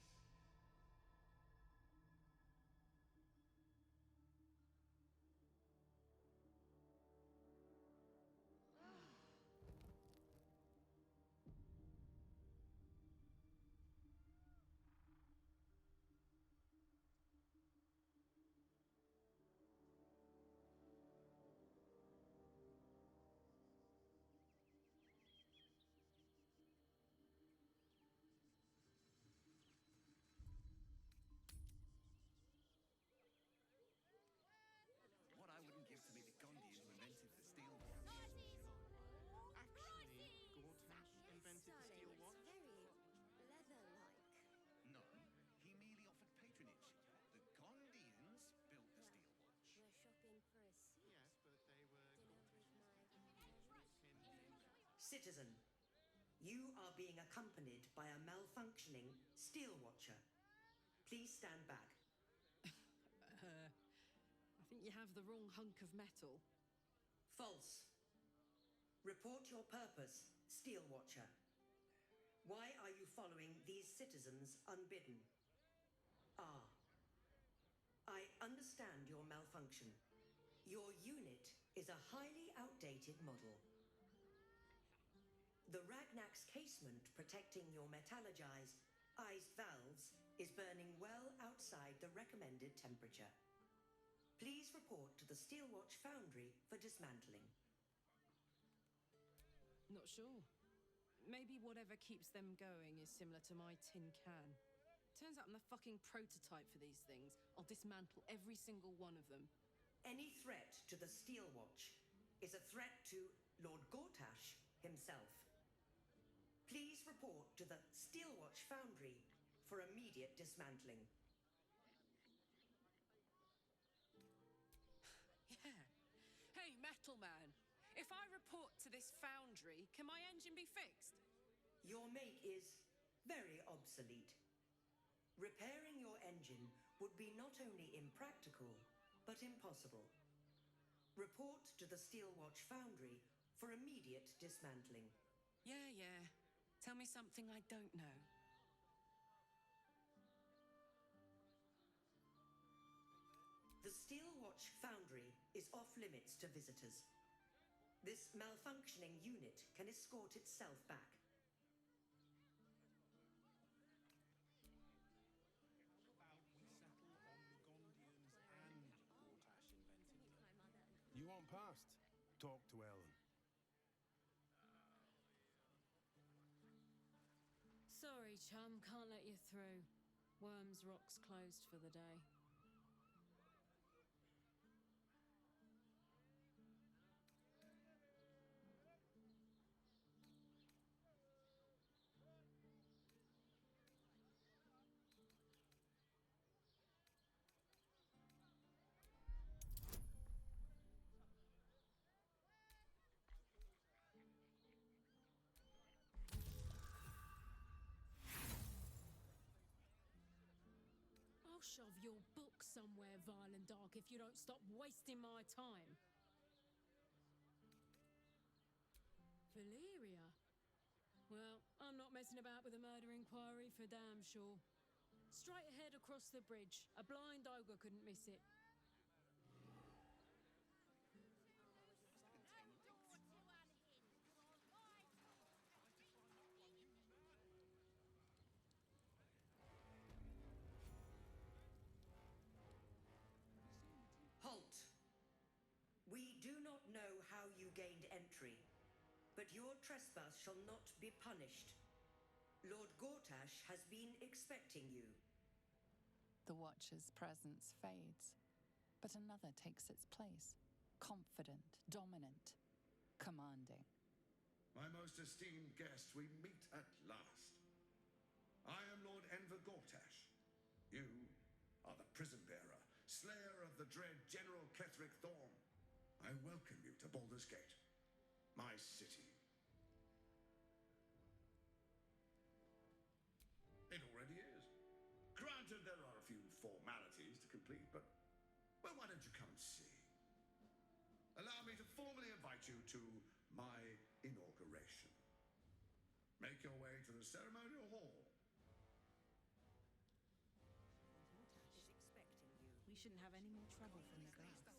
What I wouldn't give to be the Gondian who invented the steel watch. Actually, Gortash invented the steel watch? Very leather-like. No, he merely offered patronage. The Gondians built the steel watch. We're shopping for a seat. Yes, but they were Dinner with Citizen, you are being accompanied by a malfunctioning steel watcher. Please stand back. I think you have the wrong hunk of metal. False. Report your purpose, Steel Watcher. Why are you following these citizens unbidden? Ah. I understand your malfunction. Your unit is a highly outdated model. The Ragnak's casement protecting your metallogized valves is burning well outside the recommended temperature. Please report to the Steelwatch Foundry for dismantling. Not sure. Maybe whatever keeps them going is similar to my tin can. Turns out I'm the fucking prototype for these things. I'll dismantle every single one of them. Any threat to the Steelwatch is a threat to Lord Gortash himself. Please report to the Steelwatch Foundry for immediate dismantling. Yeah. Hey, Metal Man. If I report to this foundry, can my engine be fixed? Your make is very obsolete. Repairing your engine would be not only impractical, but impossible. Report to the Steelwatch Foundry for for immediate dismantling. Yeah. Tell me something I don't know. The Steelwatch Foundry is off limits to visitors. This malfunctioning unit can escort itself back. You want past? Talk to Ellen. Sorry, chum, can't let you through. Worms Rock's closed for the day. I'll shove your book somewhere vile and dark if you don't stop wasting my time. Valeria? Well, I'm not messing about with a murder inquiry for damn sure. Straight ahead across the bridge. A blind ogre couldn't miss it. Halt! We do not know how you gained entry, but your trespass shall not be punished. Lord Gortash has been expecting you. The Watcher's presence fades, but another takes its place. Confident, dominant, commanding. My most esteemed guest, we meet at last. I am Lord Enver Gortash. You are the prison bearer, slayer of the dread General Ketheric Thorn. I welcome you to Baldur's Gate, my city. It already is. Granted, there are a few formalities to complete, but, well, why don't you come and see? Allow me to formally invite you to my inauguration. Make your way to the ceremonial hall. We shouldn't have any more trouble from the guards.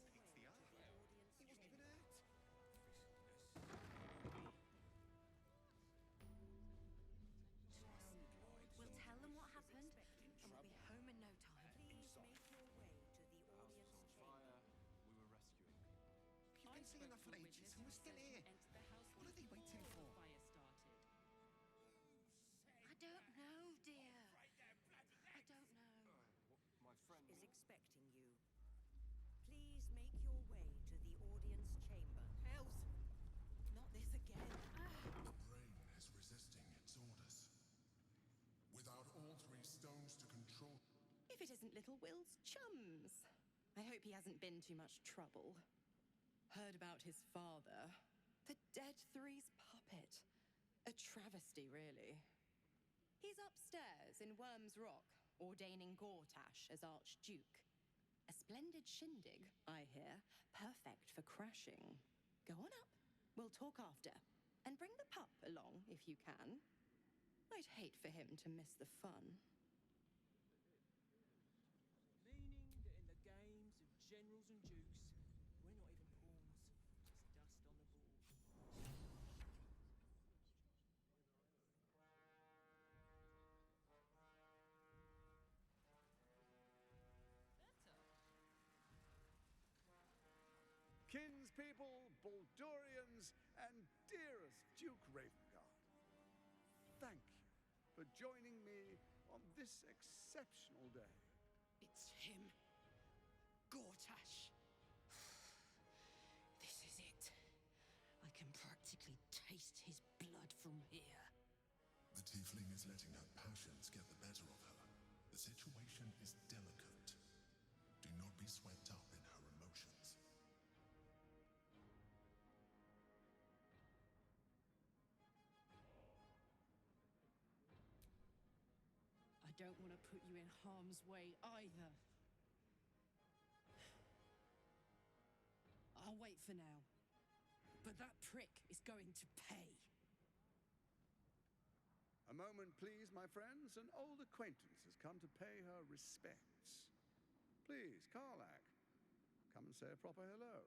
We'll tell them what happened, and we'll be home in no time. Please make your way to the audience chamber. We were rescuing people. You've been seeing enough for ages, and we're still here. What are they waiting for? I don't know, dear. I don't know. My friend Is expecting you. Please make your way to the audience chamber. Hells! Not this again. The brain is resisting its orders. Without all three stones to control... If it isn't little Will's chums. I hope he hasn't been too much trouble. Heard about his father. The Dead Three's puppet. A travesty, really. He's upstairs in Worms Rock, ordaining Gortash as Archduke. A splendid shindig, I hear. Perfect for crashing. Go on up. We'll talk after. And bring the pup along, if you can. I'd hate for him to miss the fun. Meaning that in the games of generals and dukes, we're not even pawns, just dust on the board. Kinspeople, Baldurians, and dearest Duke Ravengard, thank you for joining me on this exceptional day. It's him. Gortash. This is it. I can practically taste his blood from here. The tiefling is letting her passions get the better of her. The situation is delicate. Do not be swept up in her emotions. I don't want to put you in harm's way either. I'll wait for now. But that prick is going to pay. A moment, please, my friends. An old acquaintance has come to pay her respects. Please, Karlak, come and say a proper hello.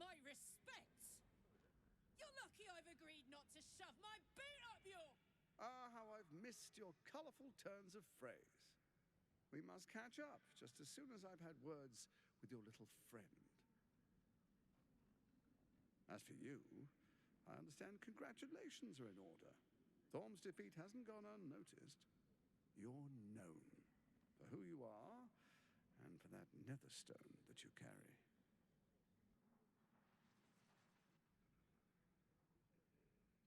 My respects! You're lucky I've agreed not to shove my boot up your... Ah, how I've missed your colourful turns of phrase. We must catch up just as soon as I've had words with your little friend. As for you, I understand congratulations are in order. Thorm's defeat hasn't gone unnoticed. You're known for who you are and for that netherstone that you carry.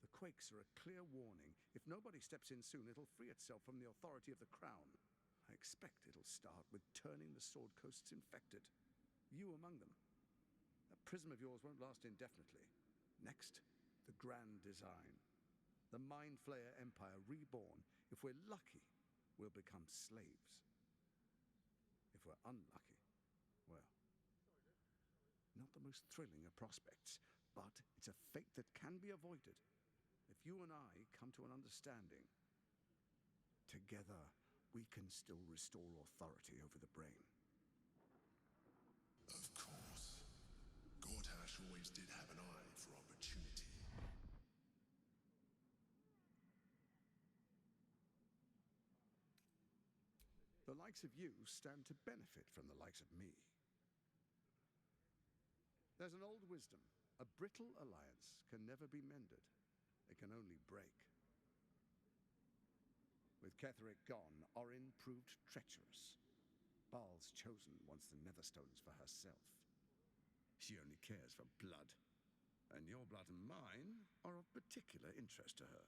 The quakes are a clear warning. If nobody steps in soon, it'll free itself from the authority of the crown. I expect it'll start with turning the Sword Coasts infected. You among them. That prism of yours won't last indefinitely. Next, the grand design. The Mind Flayer Empire reborn. If we're lucky, we'll become slaves. If we're unlucky, well, not the most thrilling of prospects, but it's a fate that can be avoided. If you and I come to an understanding, together we can still restore authority over the brain. Of course. Gortash always did have an eye for opportunity. The likes of you stand to benefit from the likes of me. There's an old wisdom. A brittle alliance can never be mended. It can only break. With Ketheric gone, Orin proved treacherous. Baal's chosen wants the Netherstones for herself. She only cares for blood. And your blood and mine are of particular interest to her.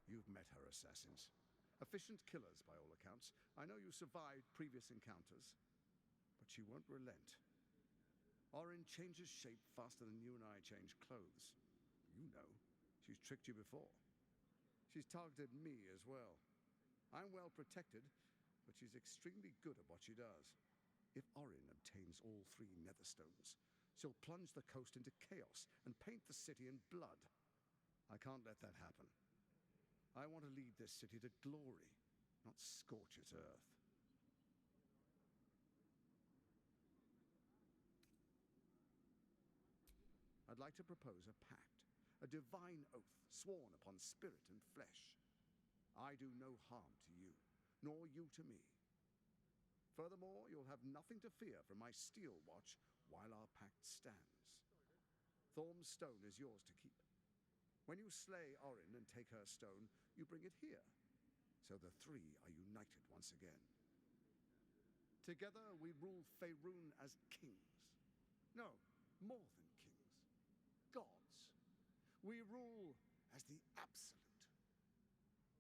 You've met her assassins. Efficient killers, by all accounts. I know you survived previous encounters, but she won't relent. Orin changes shape faster than you and I change clothes. You know, she's tricked you before. She's targeted me as well. I'm well protected, but she's extremely good at what she does. If Orin obtains all 3 Netherstones, she'll plunge the coast into chaos and paint the city in blood. I can't let that happen. I want to lead this city to glory, not scorch its earth. I'd like to propose a pact, a divine oath sworn upon spirit and flesh. I do no harm to you, nor you to me. Furthermore, you'll have nothing to fear from my steel watch while our pact stands. Thorm's stone is yours to keep. When you slay Orin and take her stone, you bring it here, so the 3 are united once again. Together we rule Faerun as kings. No, more than kings. Gods. We rule as the Absolute.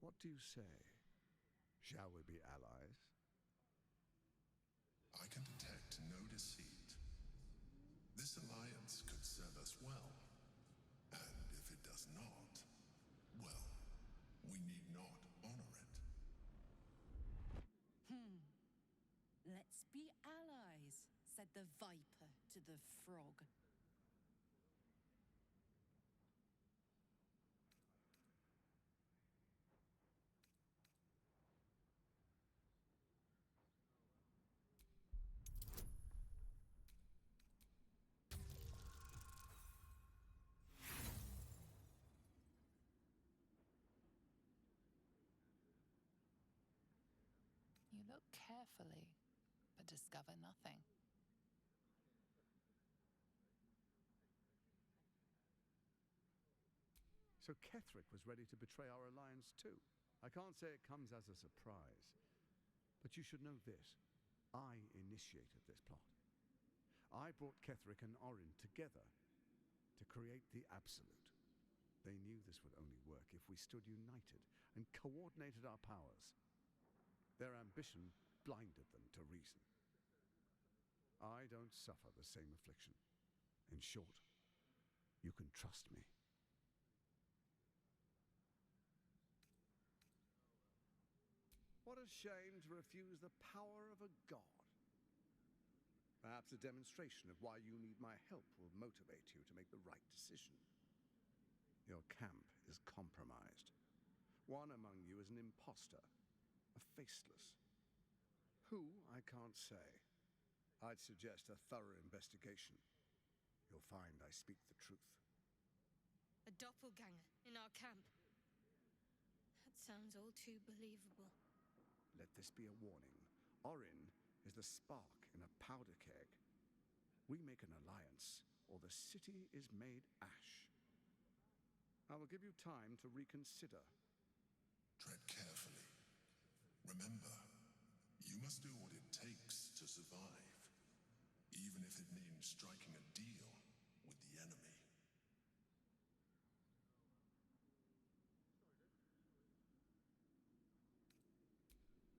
What do you say? Shall we be allies? I can detect no deceit. This alliance could serve us well. And if it does not, well, we need not honor it. Let's be allies, said the viper to the frog. You look carefully, but discover nothing. So Ketheric was ready to betray our alliance too. I can't say it comes as a surprise. But you should know this. I initiated this plot. I brought Ketheric and Orin together to create the Absolute. They knew this would only work if we stood united and coordinated our powers. Their ambition blinded them to reason. I don't suffer the same affliction. In short, you can trust me. What a shame to refuse the power of a god. Perhaps a demonstration of why you need my help will motivate you to make the right decision. Your camp is compromised. One among you is an imposter, a faceless. Who, I can't say. I'd suggest a thorough investigation. You'll find I speak the truth. A doppelganger in our camp. That sounds all too believable. Let this be a warning. Orin is the spark in a powder keg. We make an alliance, or the city is made ash. I will give you time to reconsider. Tread carefully. Remember, you must do what it takes to survive, even if it means striking a deal with the enemy.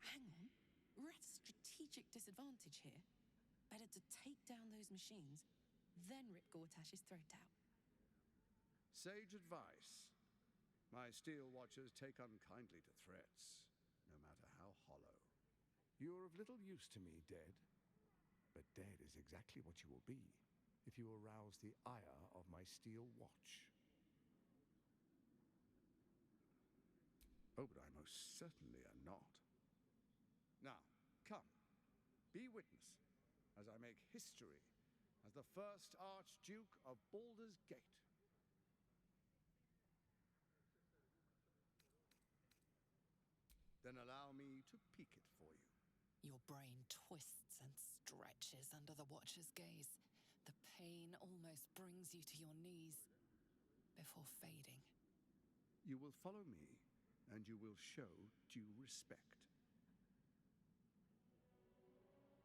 Hang on. We're at a strategic disadvantage here. Better to take down those machines, then rip Gortash's throat out. Sage advice. My steel watchers take unkindly to threats, no matter how hollow. You are of little use to me, dead. But dead is exactly what you will be if you arouse the ire of my steel watch. Oh, but I most certainly am not. Now, come, be witness as I make history as the first Archduke of Baldur's Gate. Then allow me to peek it for you. Your brain twists and stretches under the Watcher's gaze. The pain almost brings you to your knees before fading. You will follow me, and you will show due respect.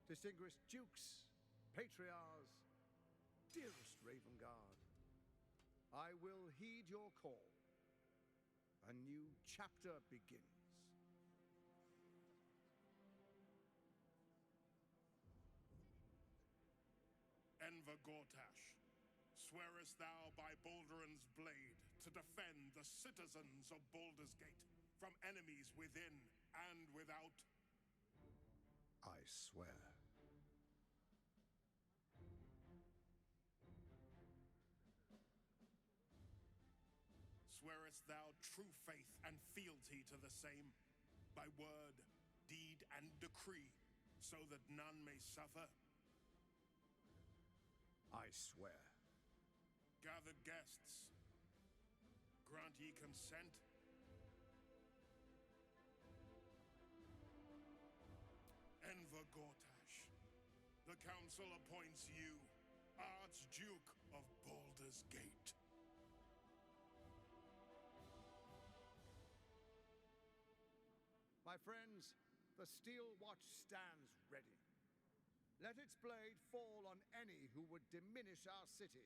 Distinguished dukes, patriarchs, dearest Raven Guard, I will heed your call. A new chapter begins. Enver Gortash, swearest thou by Balduran's blade to defend the citizens of Baldur's Gate from enemies within and without? I swear. Swearest thou true faith and fealty to the same, by word, deed, and decree, so that none may suffer? I swear. Gathered guests, grant ye consent? Enver Gortash, the council appoints you Archduke of Baldur's Gate. My friends, the steel watch stands ready. Let its blade fall on any who would diminish our city.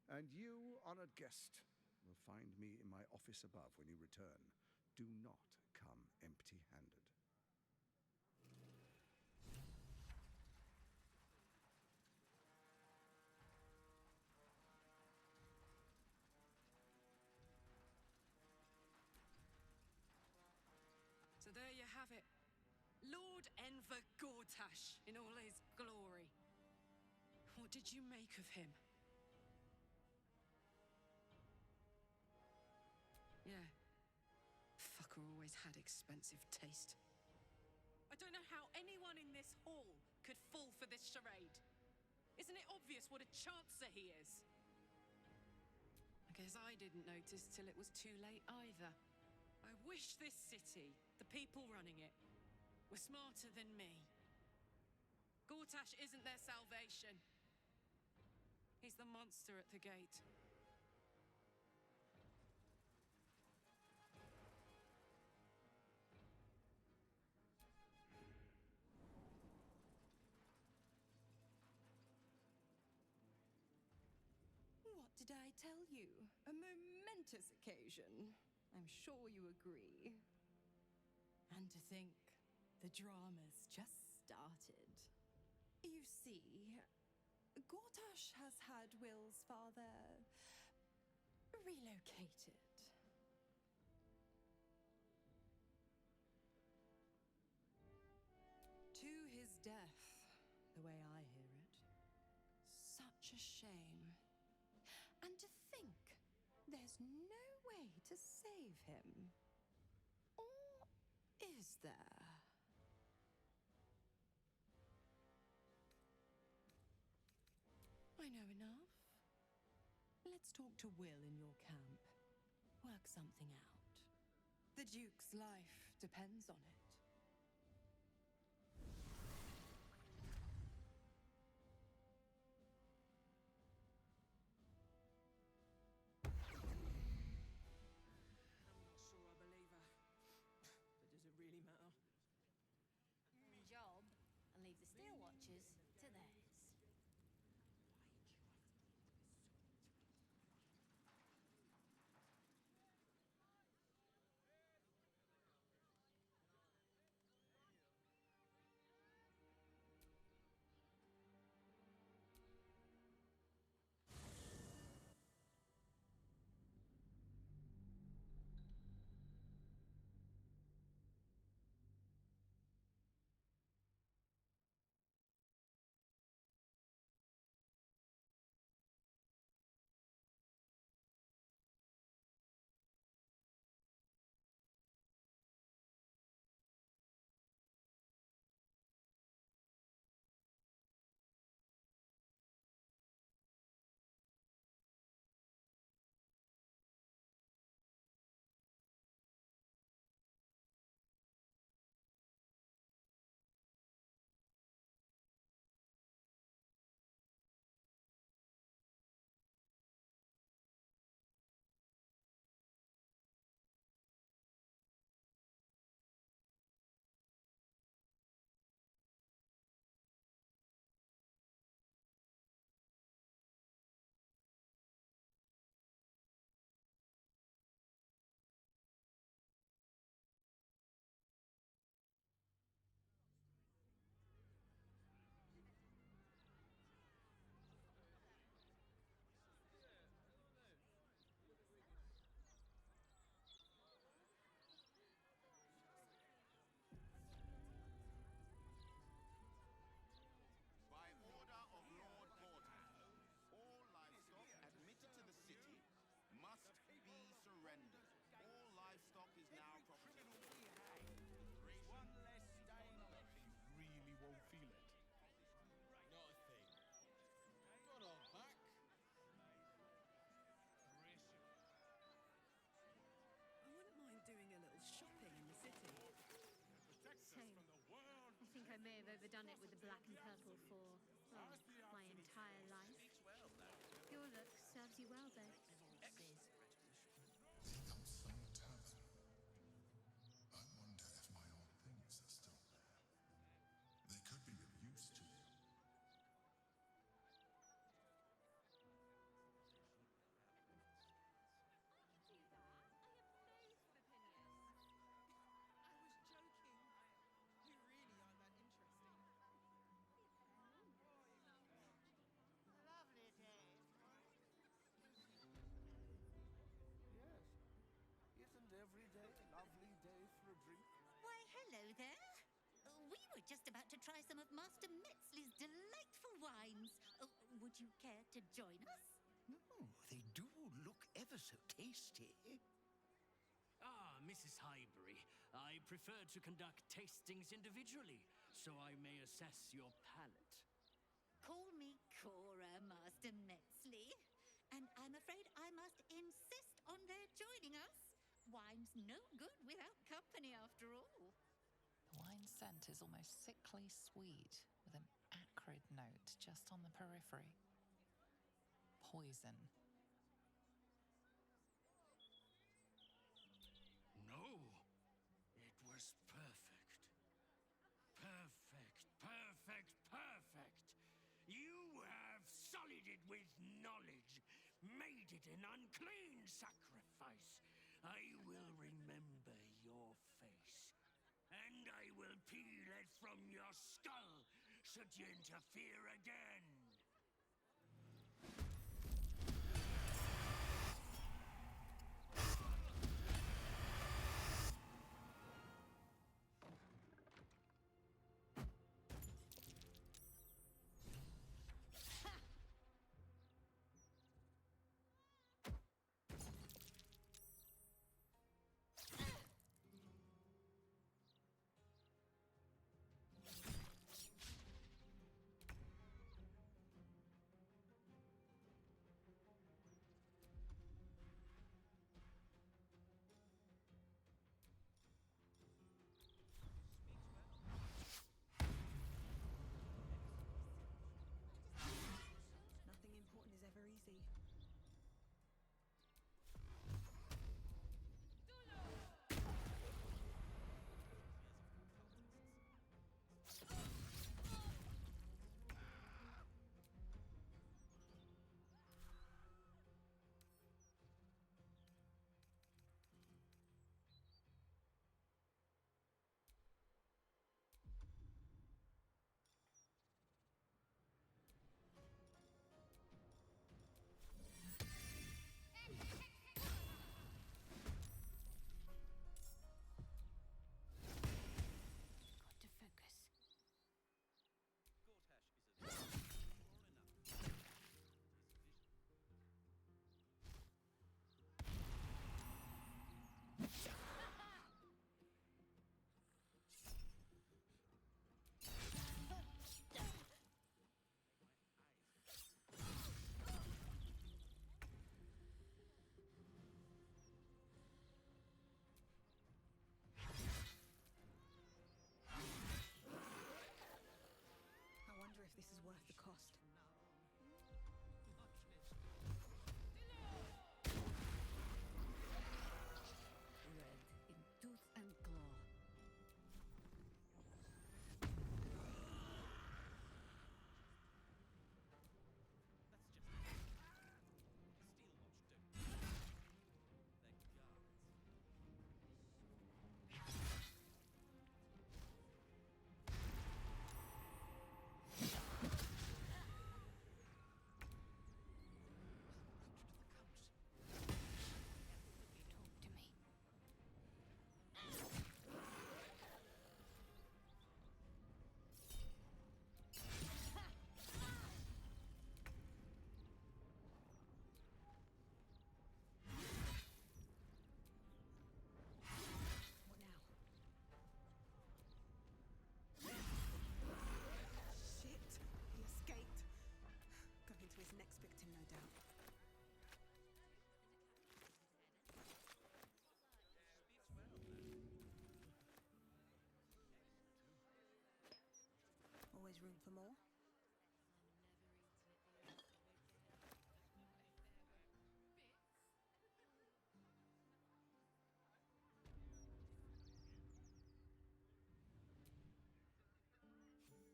And you, honored guest, will find me in my office above when you return. Do not come empty-handed. So there you have it. Lord Enver Gortash in all his glory. What did you make of him? Yeah. Fucker always had expensive taste. I don't know how anyone in this hall could fall for this charade. Isn't it obvious what a chancer he is? I guess I didn't notice till it was too late either. I wish this city, the people running it, were smarter than me. Gortash isn't their salvation. He's the monster at the gate. What did I tell you? A momentous occasion. I'm sure you agree. And to think, the drama's just started. You see, Gortash has had Will's father relocated. To his death, the way I hear it. Such a shame. And to think there's no way to save him. Or is there? I know enough. Let's talk to Will in your camp. Work something out. The Duke's life depends on it. Job, and leave the Steel Watchers to theirs. By order of Lord Porthow, all livestock admitted to the city must be surrendered. All livestock is now property. One less day left. He really won't feel it. Not a thing. Got our back. I wouldn't mind doing a little shopping in the city. Same. I think I may have overdone it with the black and purple for, my entire life. Your look serves you well, though. The Upside Tavern. I wonder if my old things are still there. They could be of use to you. Yes. Isn't every day a lovely day for a drink? Why, hello there. We were just about to try some of Master Metzley's delightful wines. Would you care to join us? Oh, they do look ever so tasty. Ah, Mrs. Highbury, I prefer to conduct tastings individually, so I may assess your palate. Call me Cora, Master Metzley. And I'm afraid I must insist on their joining us. Wine's no good without company, after all. The wine scent is almost sickly sweet, with an acrid note just on the periphery. Poison. No, it was perfect. Perfect, perfect, perfect. You have sullied it with knowledge, made it an unclean sacrifice. I will remember your face, and I will peel it from your skull should you interfere again. room for more.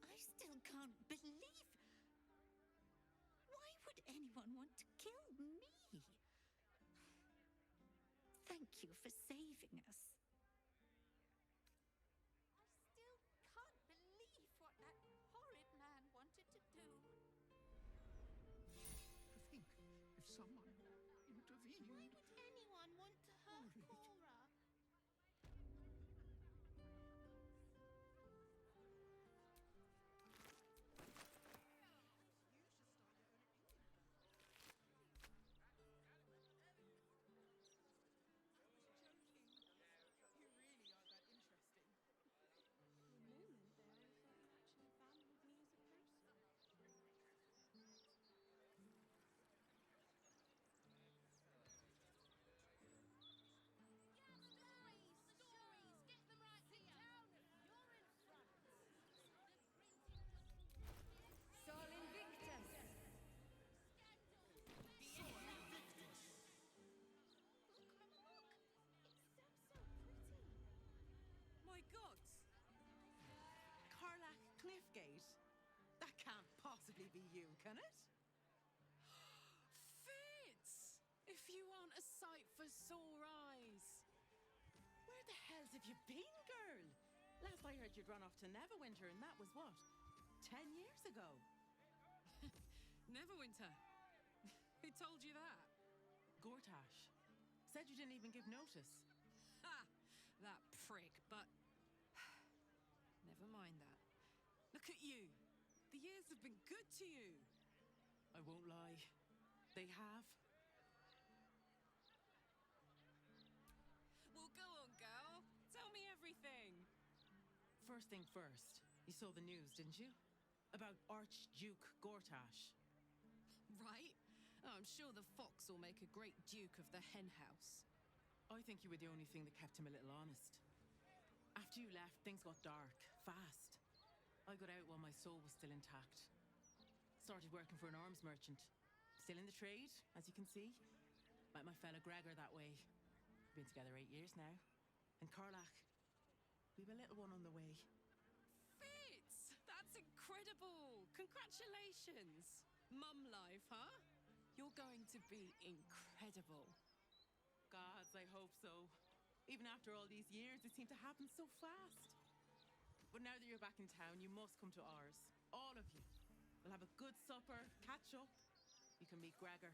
I still can't believe. Why would anyone want to kill me? Thank you for saving us. I still can't believe what that horrid man wanted to do. I think if someone intervened... Why would anyone want to hurt Cora? Sol Invictus! My gods! Carlac Cliffgate? That can't possibly be you, can it? Fitz! If you aren't a sight for sore eyes. Where the hells have you been, girl? Last I heard you'd run off to Neverwinter, and that was what? 10 years ago? Neverwinter? Who told you that? Gortash. Said you didn't even give notice. Ha! That prick, but... Never mind that. Look at you. The years have been good to you. I won't lie. They have. Well, go on, girl. Tell me everything. First thing first, you saw the news, didn't you? About Archduke Gortash. Right? Oh, I'm sure the fox will make a great duke of the hen house. I think you were the only thing that kept him a little honest. After you left, things got dark, fast. I got out while my soul was still intact. Started working for an arms merchant. Still in the trade, as you can see. Met my fella Gregor that way. Been together 8 years now. And Carlac, we've a little one on the way. Fitz! That's incredible! Congratulations! Mum life, huh? You're going to be incredible. Gods, I hope so. Even after all these years, it seemed to happen so fast. But now that you're back in town, you must come to ours. All of you. We'll have a good supper, catch up. You can meet Gregor.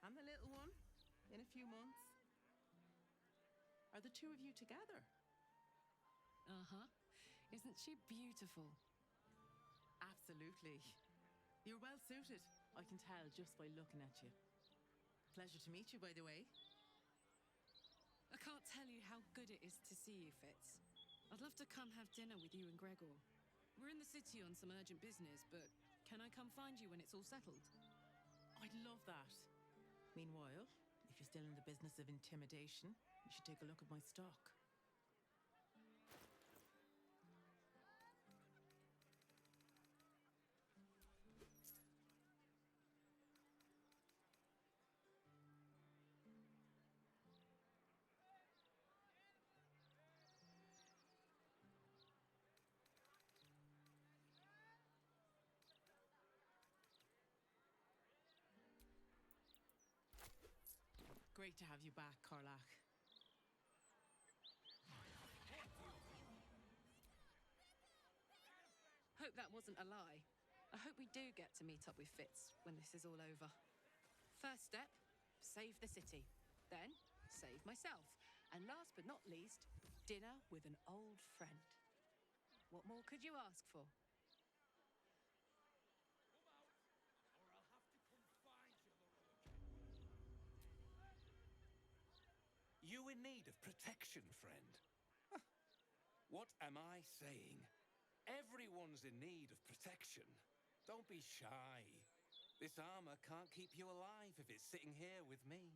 And the little one in a few months. Are the two of you together? Uh-huh. Isn't she beautiful? Absolutely. You're well suited. I can tell just by looking at you. Pleasure to meet you, by the way. I can't tell you how good it is to see you, Fitz. I'd love to come have dinner with you and Gregor. We're in the city on some urgent business, but can I come find you when it's all settled? I'd love that. Meanwhile, if you're still in the business of intimidation, you should take a look at my stock. Great to have you back, Carlac. Hope that wasn't a lie. I hope we do get to meet up with Fitz when this is all over. First step, save the city. Then, save myself. And last but not least, dinner with an old friend. What more could you ask for? You in need of protection, friend? Huh. What am I saying? Everyone's in need of protection. Don't be shy. This armor can't keep you alive if it's sitting here with me.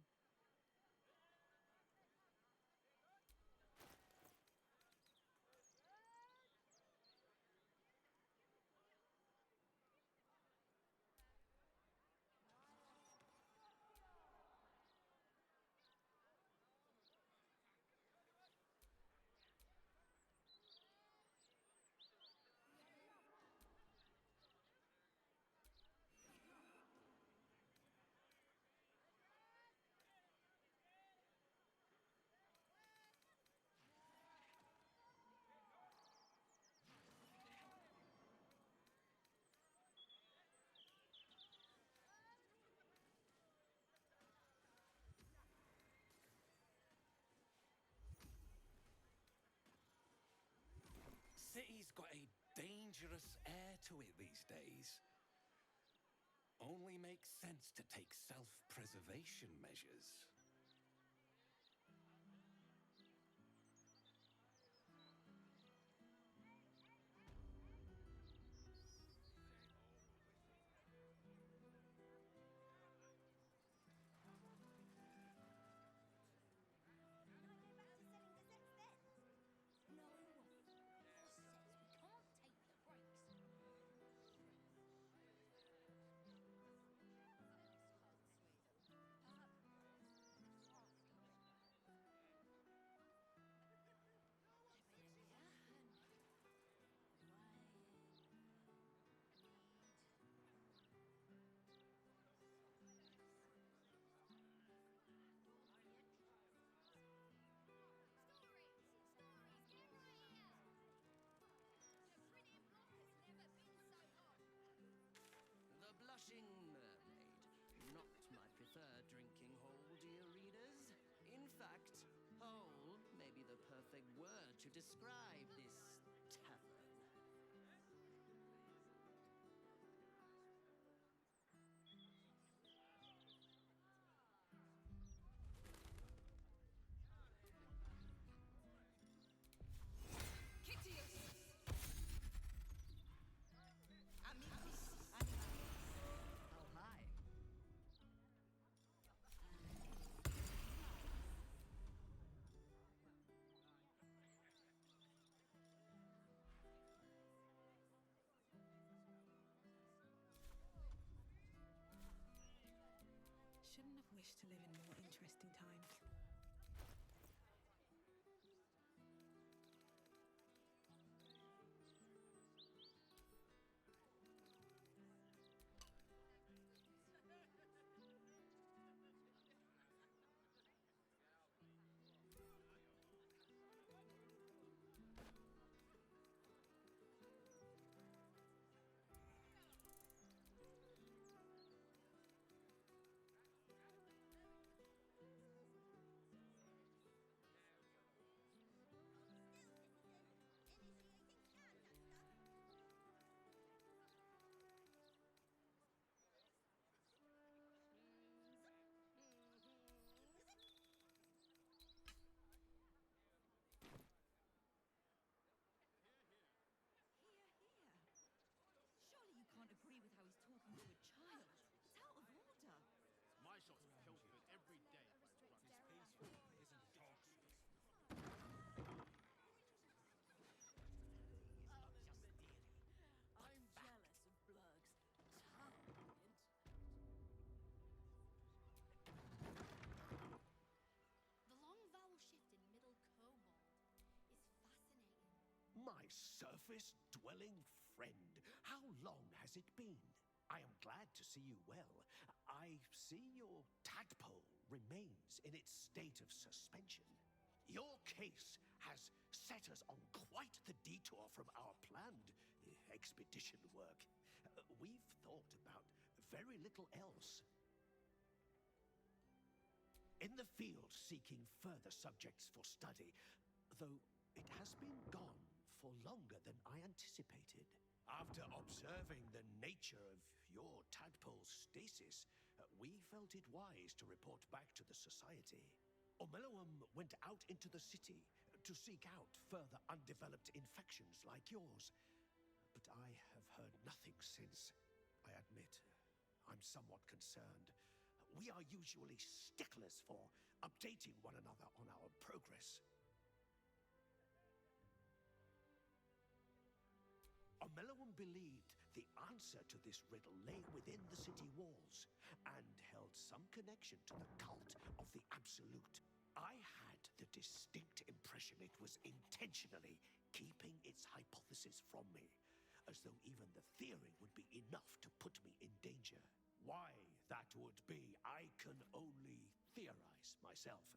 It's got a dangerous air to it these days. Only makes sense to take self-preservation measures. The Blushing Mermaid. Not my preferred drinking hole, dear readers. In fact, hole may be the perfect word to describe this tavern. Oh, hi. Shouldn't have wished to live in more interesting times. Surely you can't agree with how he's talking to a child. It's out of order. My shots are pilfered every day at my run. It's peaceful, isn't it? I'm jealous of Blurg's talent. The long vowel shift in Middle Kobold is fascinating. My surface-dwelling friend, how long has it been? I am glad to see you well. I see your tadpole remains in its state of suspension. Your case has set us on quite the detour from our planned expedition work. We've thought about very little else. In the field seeking further subjects for study, though it has been gone for longer than I anticipated. After observing the nature of your tadpole's stasis, we felt it wise to report back to the Society. Omeluum went out into the city to seek out further undeveloped infections like yours. But I have heard nothing since. I admit, I'm somewhat concerned. We are usually sticklers for updating one another on our progress. Omeluum believed the answer to this riddle lay within the city walls and held some connection to the cult of the Absolute. I had the distinct impression it was intentionally keeping its hypothesis from me, as though even the theory would be enough to put me in danger. Why that would be, I can only theorize myself.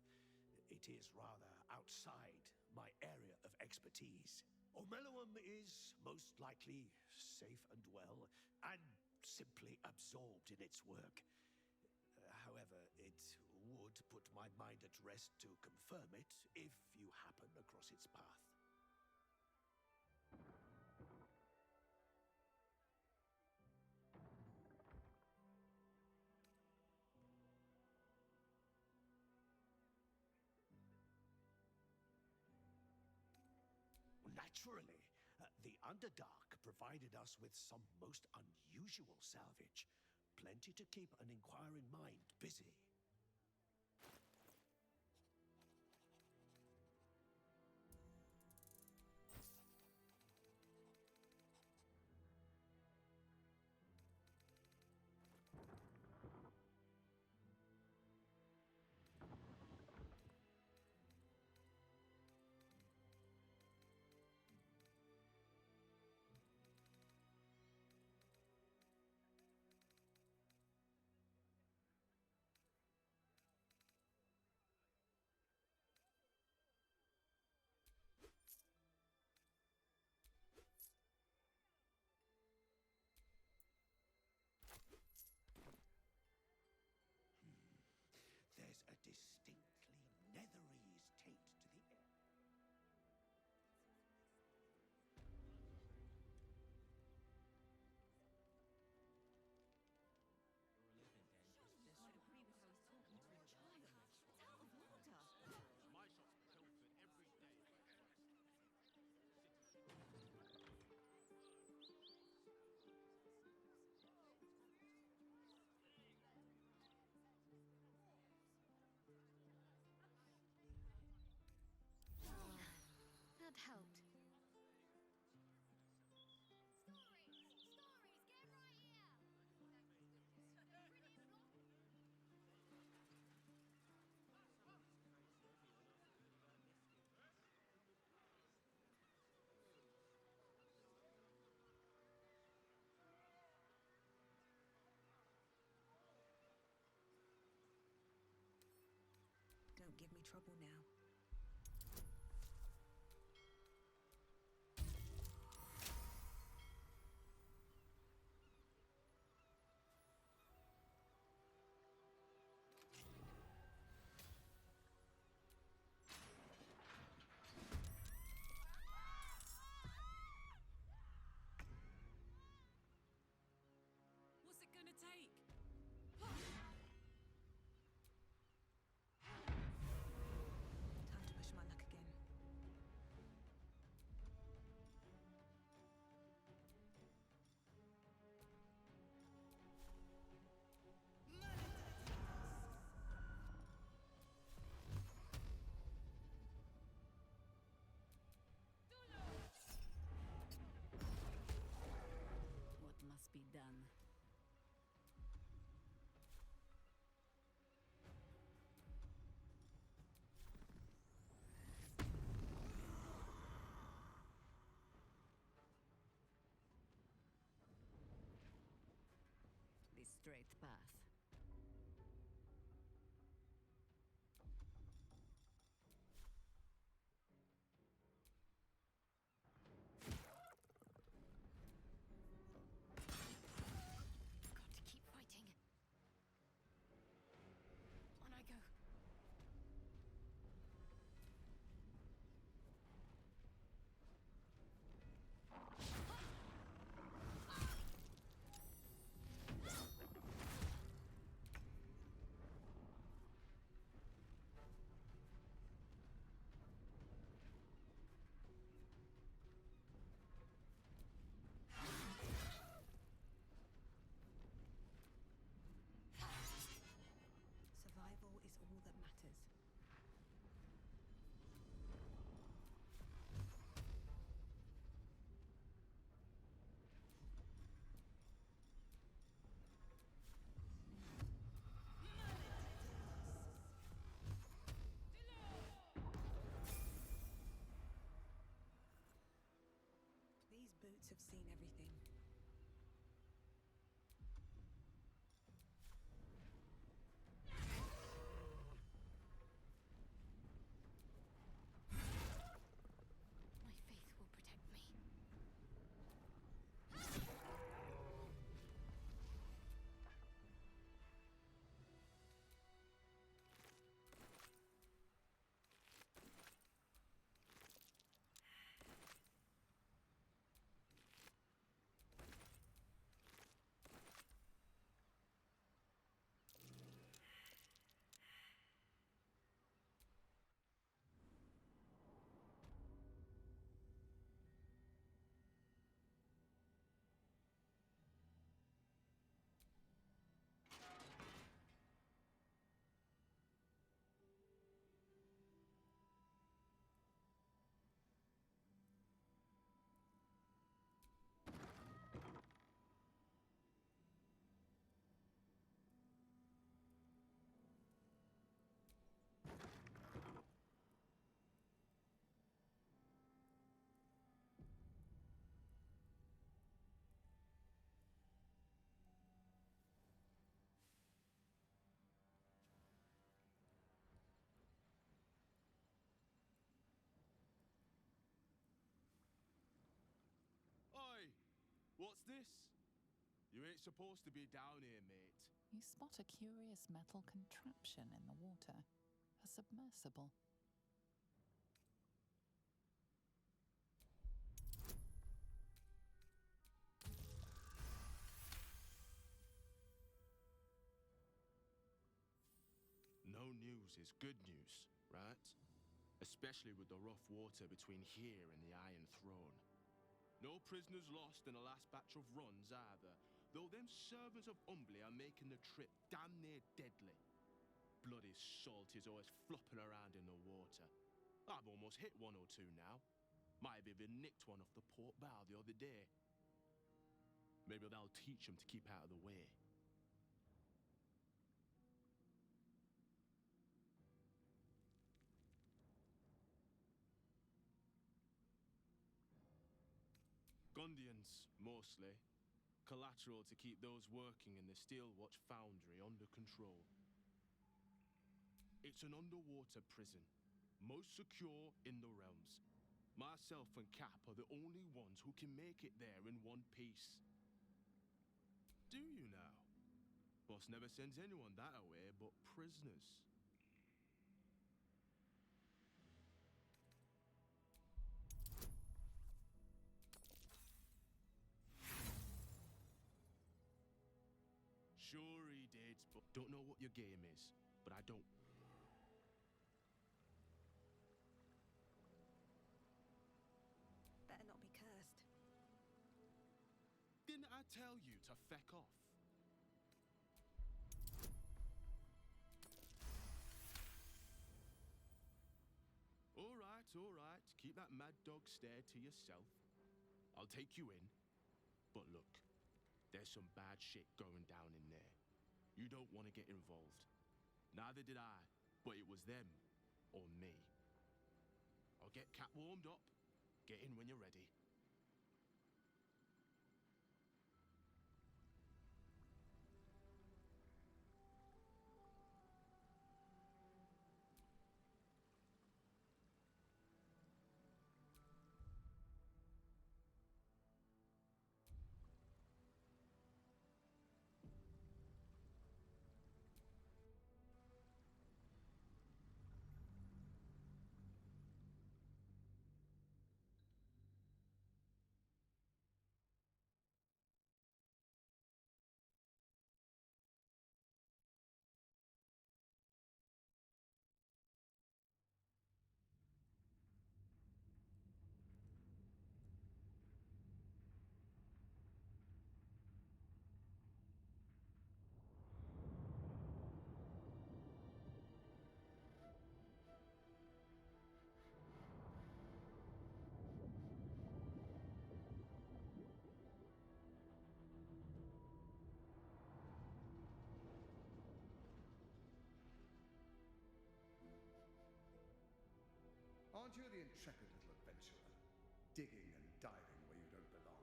It is rather outside my area of expertise. Omeluum is most likely safe and well, and simply absorbed in its work. However, it would put my mind at rest to confirm it if you happen across its path. Naturally. The Underdark provided us with some most unusual salvage. Plenty to keep an inquiring mind busy. There's a distinctly netherese taint to the air. My shop's pilfered every day. That helped. Don't give me trouble now. What's it gonna take? Time to push my luck again. What must be done? The straight path. Got to keep fighting. On I go. Survival is all that matters. These boots have seen everything. My faith will protect me. this? You ain't supposed to be down here, mate. You spot a curious metal contraption in the water. A submersible. No news is good news, right? Especially with the rough water between here and the Iron Throne. No prisoners lost in the last batch of runs either, though them servants of Umbly are making the trip damn near deadly. Bloody salt is always flopping around in the water. I've almost hit one or two now. Might have even nicked one off the port bow the other day. Maybe that'll teach them to keep out of the way. Gundians, mostly. Collateral to keep those working in the Steelwatch foundry under control. It's an underwater prison, most secure in the realms. Myself and Cap are the only ones who can make it there in one piece. Do you now? Boss never sends anyone that away but prisoners. Sure he did, but don't know what your game is. But I don't. Better not be cursed. Didn't I tell you to feck off? All right. Keep that mad dog stare to yourself. I'll take you in. But look, there's some bad shit going down in there. You don't want to get involved. Neither did I, but it was them or me. I'll get Cat warmed up. Get in when you're ready. Aren't you the intrepid little adventurer, digging and diving where you don't belong?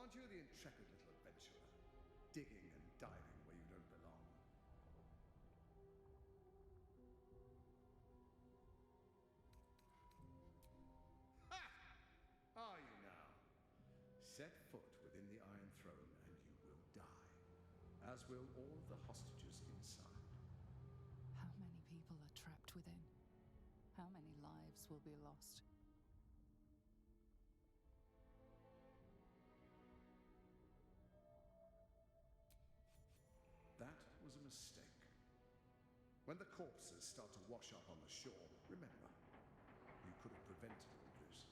Aren't you the intrepid little adventurer, digging and diving where you don't belong? Ha! Are you now? Set foot within the Iron Throne and you will die, as will all of the hostages inside. How many people are trapped within? How many lives will be lost? That was a mistake. When the corpses start to wash up on the shore, remember, you could have prevented all this.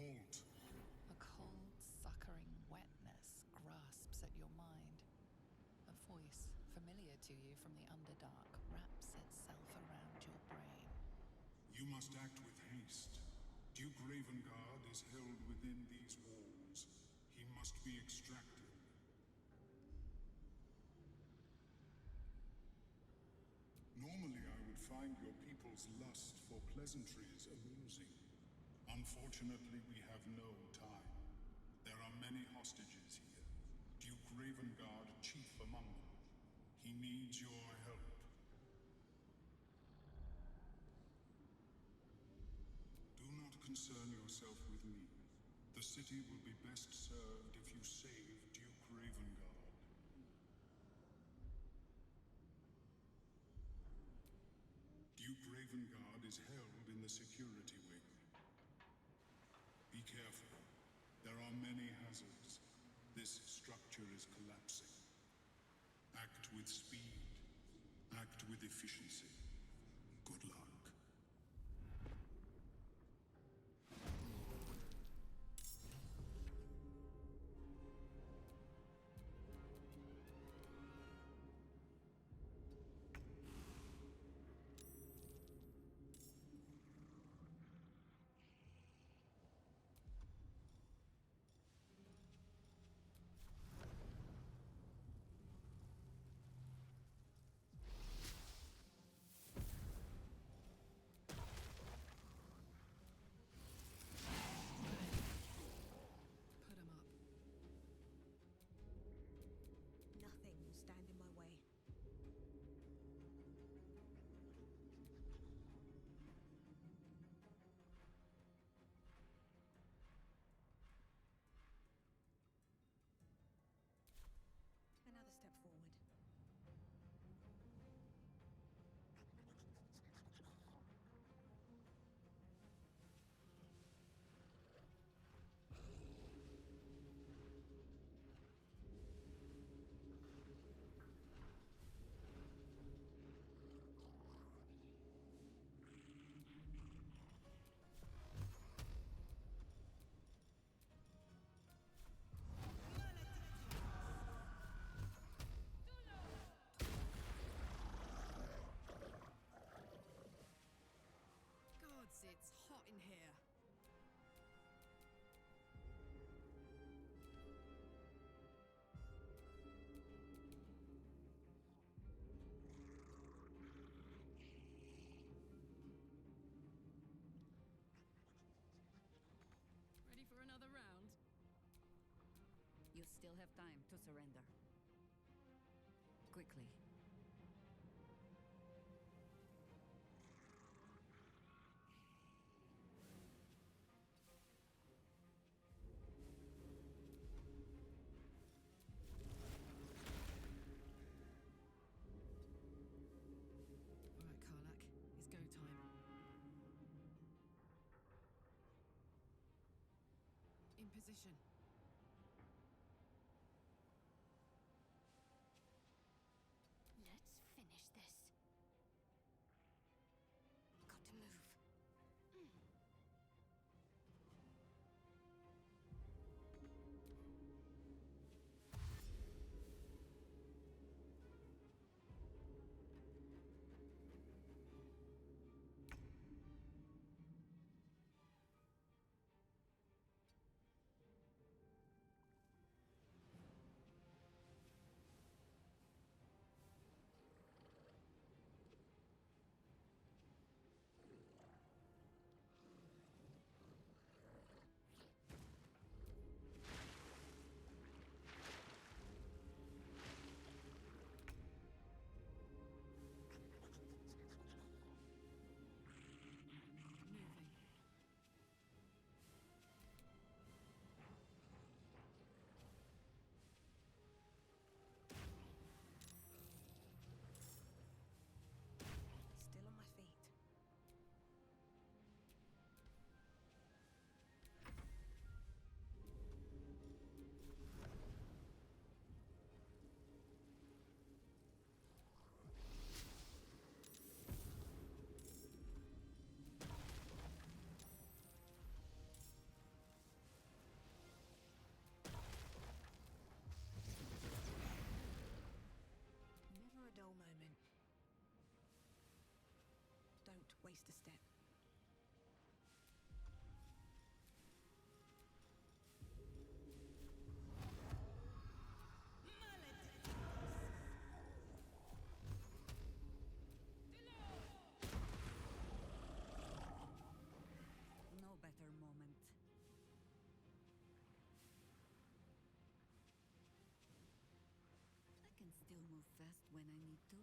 Halt. A cold, suckering wetness grasps at your mind. A voice, familiar to you from the Underdark, wraps itself around your brain. You must act with haste. Duke Ravengard is held within these walls. He must be extracted. Normally, I would find your people's lust for pleasantries amusing. Unfortunately, we have no time. There are many hostages here. Duke Ravengard, chief among them. He needs your help. Do not concern yourself with me. The city will be best served if you save Duke Ravengard. Duke Ravengard is held in the security wing. Be careful. There are many hazards. This structure is collapsing. Act with speed. Act with efficiency. Good luck. Put 'em up. Nothing will stand in my way. Another step forward. Gods, it's hot in here. Ready for another round? You still have time to surrender. Quickly. All right, Karlak, it's go time. position. Let's finish this. Got to move. Still on my feet. Never a dull moment. Don't waste a step. No better moment. I can still move fast when I need to.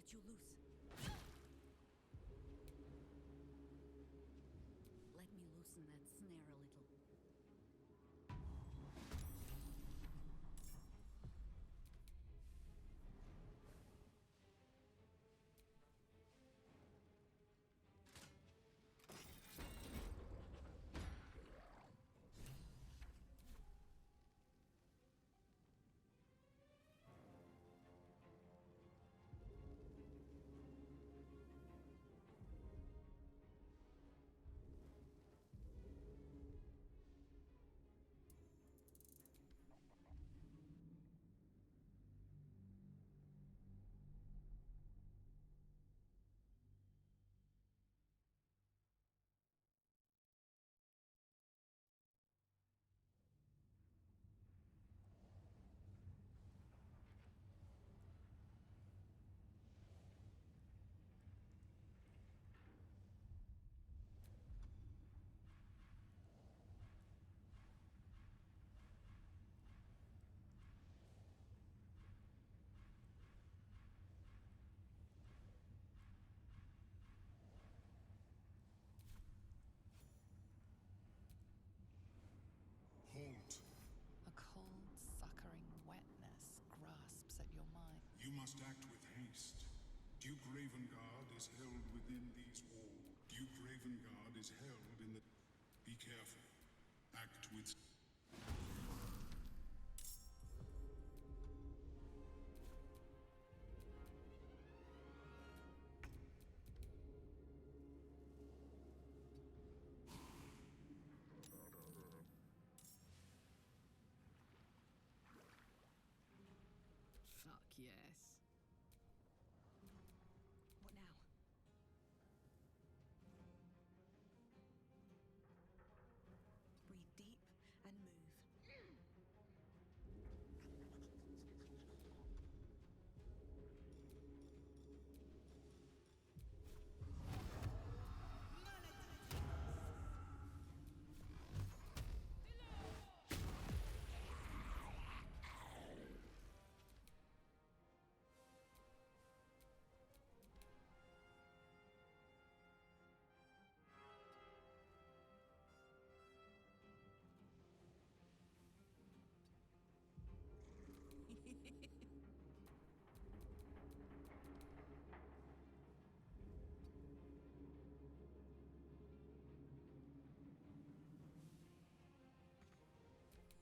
cut you loose. Let me loosen that snare a little. Halt. A cold, suckering wetness grasps at your mind. You must act with haste. Duke Ravengard is held within these walls. Duke Ravengard is held in the... Be careful. Act with... Fuck yes. What now? Breathe deep and move.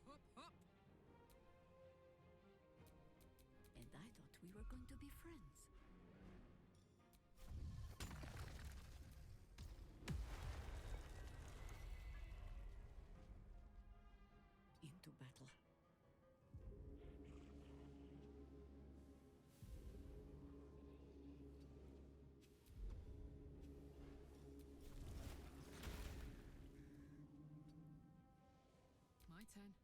Hop, hop. And I thought we were going to be friends. Into battle. My turn.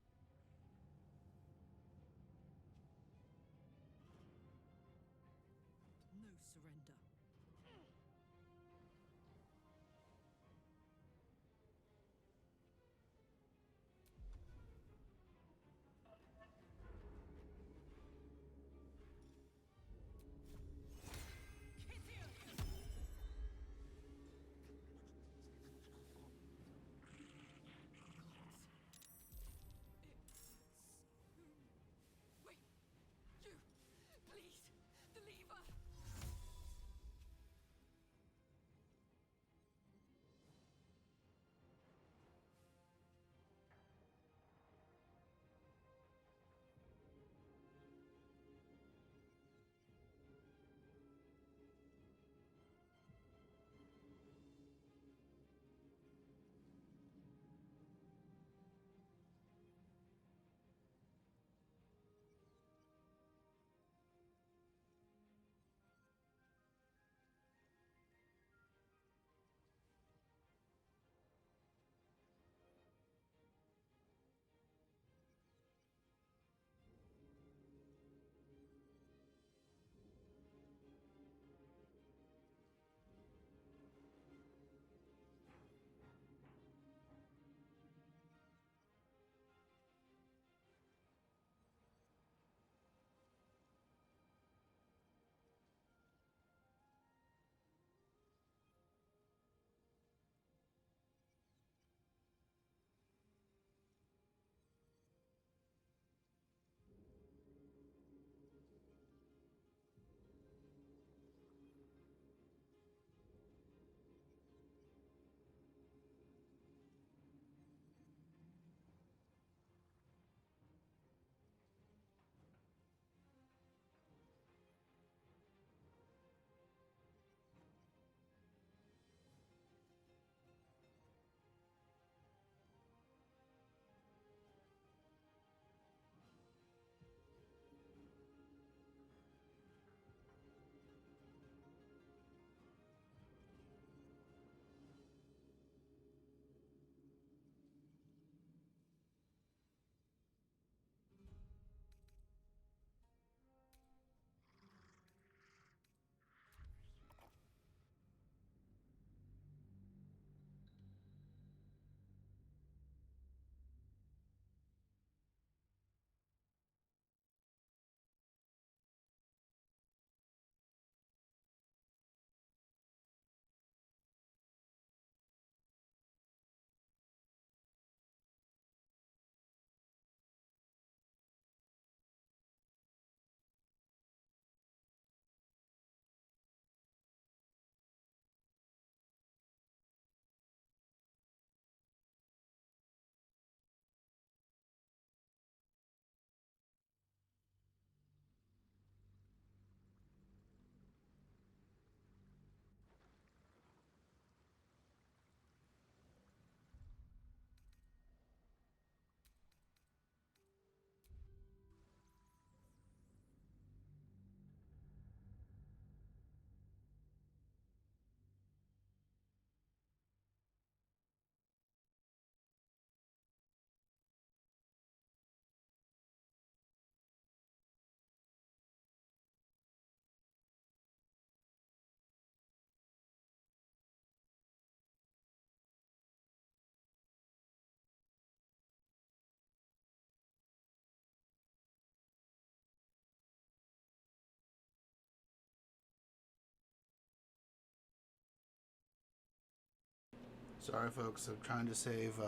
Sorry, folks. I'm trying to save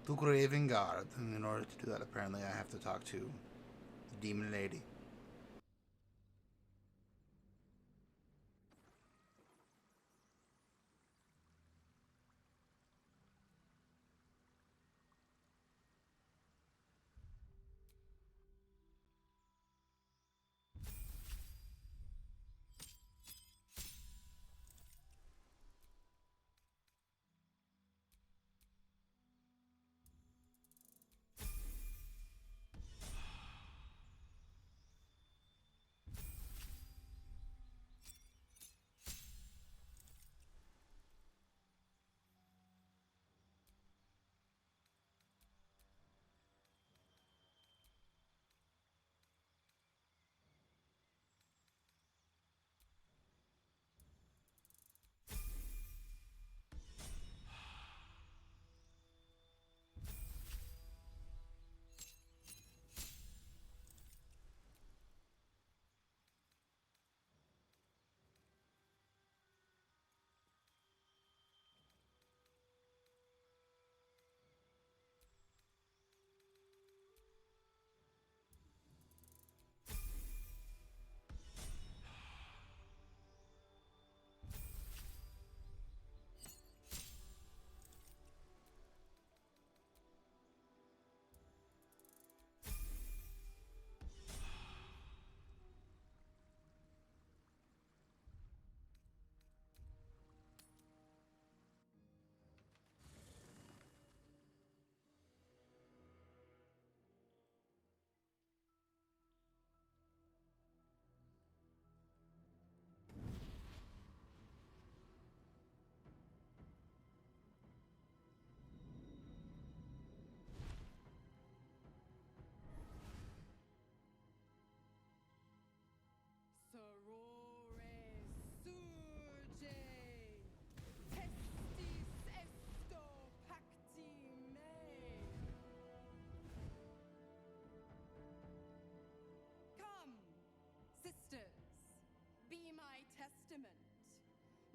Luke Ravengard, and in order to do that, apparently, I have to talk to the demon lady.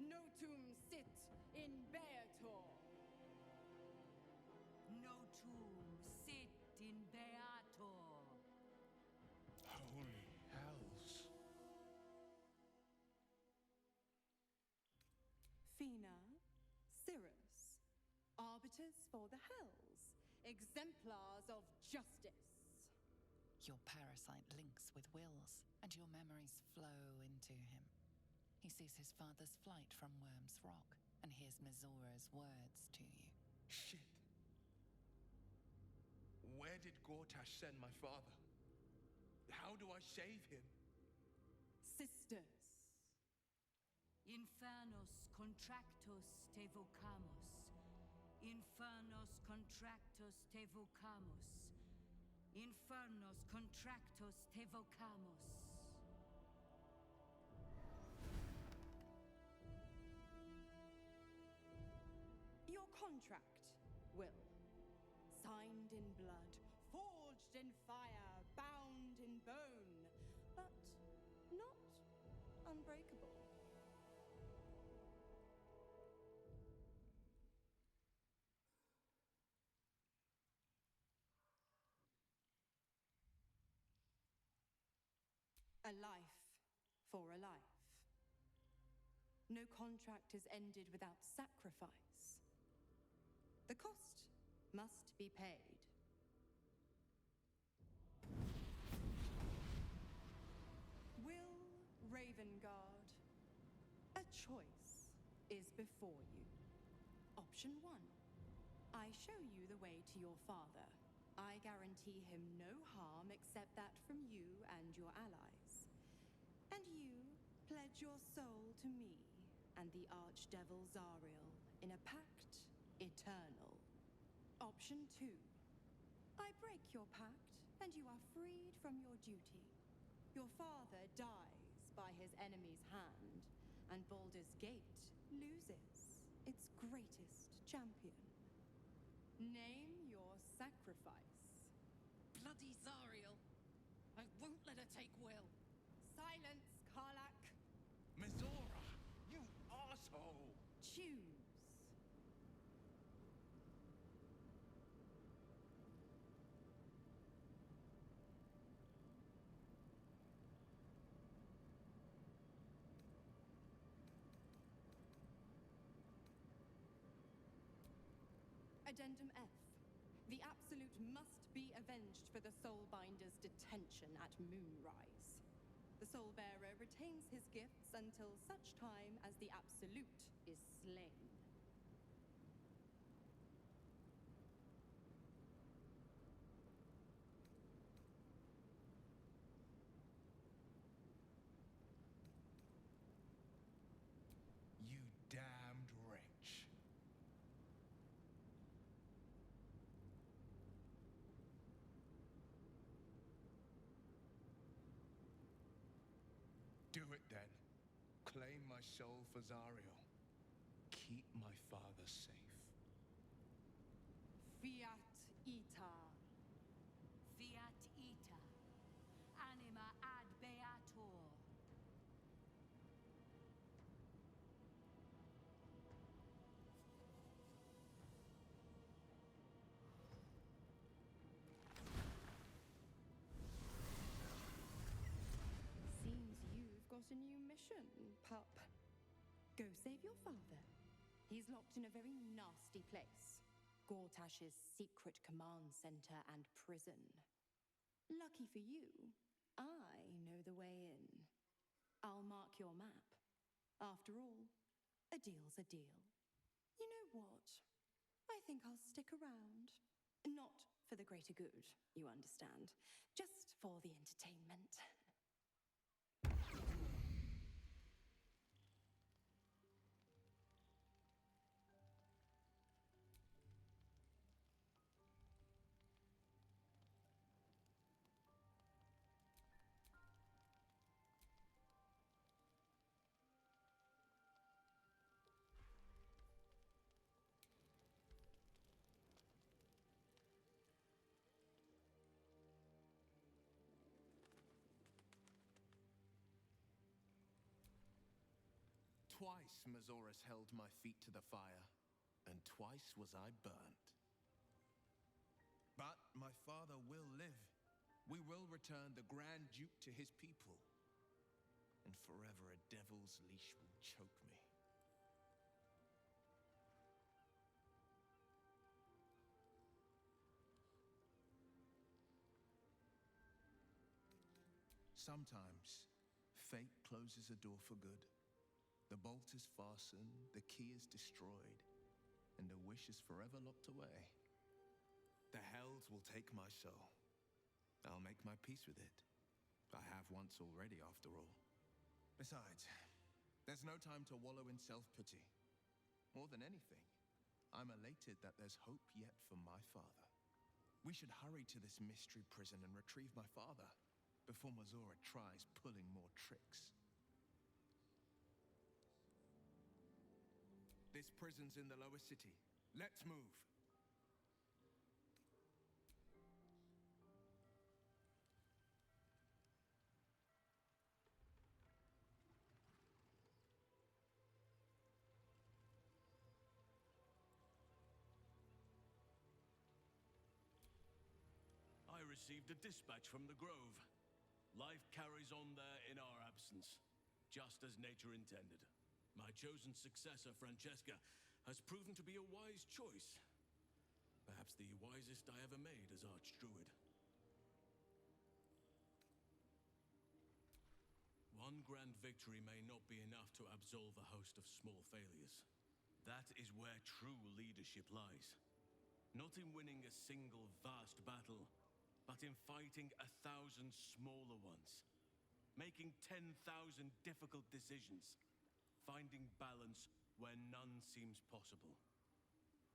Notum sit in Beator. Notum sit in Beator. Holy hells. Fina, Cirrus, arbiters for the hells, exemplars of justice. Your parasite links with Will's, and your memories flow into him. He sees his father's flight from Worm's Rock, and hears Mizora's words to you. Shit. Where did Gortash send my father? How do I save him? Sisters. Infernos contractos te vocamos. Infernos contractos te vocamos. Infernos contractos te vocamos. Your contract, Will. Signed in blood, forged in fire, bound in bone, but not unbreakable. A life for a life. No contract is ended without sacrifice. The cost must be paid. Will Ravengard, a choice is before you. Option 1. I show you the way to your father. I guarantee him no harm except that from you and your allies. And you pledge your soul to me and the Archdevil Zariel in a pact eternal. Option 2. I break your pact and you are freed from your duty. Your father dies by his enemy's hand, and Baldur's Gate loses its greatest champion. Name your sacrifice. Bloody Zariel. I won't let her take Will. Silence, Karlak. Mizora, you asshole! Choose. Addendum F. The Absolute must be avenged for the Soulbinder's detention at Moonrise. The Soulbearer retains his gifts until such time as the Absolute is slain. You damned wretch. Do it then. Claim my soul for Zariel. Keep my father safe. Fiat Ita. Fiat ita. Anima ad beator. Seems you've got a new mission, pup. Go save your father. He's locked in a very nasty place. Gortash's secret command center and prison. Lucky for you, I know the way in. I'll mark your map. After all, a deal's a deal. You know what? I think I'll stick around. Not for the greater good, you understand. Just for the entertainment. Twice Mazoras held my feet to the fire, and twice was I burnt. But my father will live. We will return the Grand Duke to his people. And forever a devil's leash will choke me. Sometimes, fate closes a door for good. The bolt is fastened, the key is destroyed, and the wish is forever locked away. The hells will take my soul. I'll make my peace with it. I have once already, after all. Besides, there's no time to wallow in self-pity. More than anything, I'm elated that there's hope yet for my father. We should hurry to this mystery prison and retrieve my father before Mazora tries pulling more tricks. This prison's in the lower city. Let's move. I received a dispatch from the Grove. Life carries on there in our absence, just as nature intended. My chosen successor, Francesca, has proven to be a wise choice. Perhaps the wisest I ever made as Archdruid. One grand victory may not be enough to absolve a host of small failures. That is where true leadership lies. Not in winning a single vast battle, but in fighting 1,000 smaller ones. Making 10,000 difficult decisions. Finding balance where none seems possible.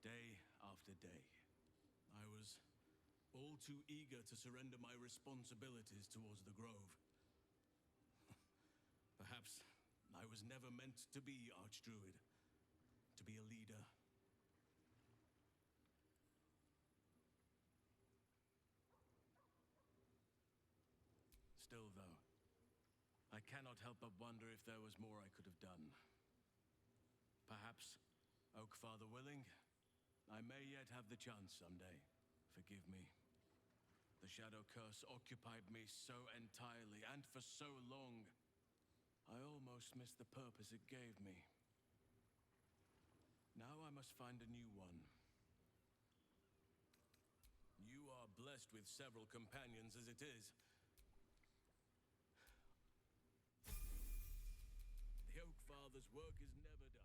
Day after day. I was all too eager to surrender my responsibilities towards the Grove. Perhaps I was never meant to be Archdruid. To be a leader. Still, though, I cannot help but wonder if there was more I could have done. Perhaps, Oakfather willing, I may yet have the chance someday. Forgive me. The Shadow Curse occupied me so entirely, and for so long, I almost missed the purpose it gave me. Now I must find a new one. blessed with several companions as it is. The Oak Father's work is never done.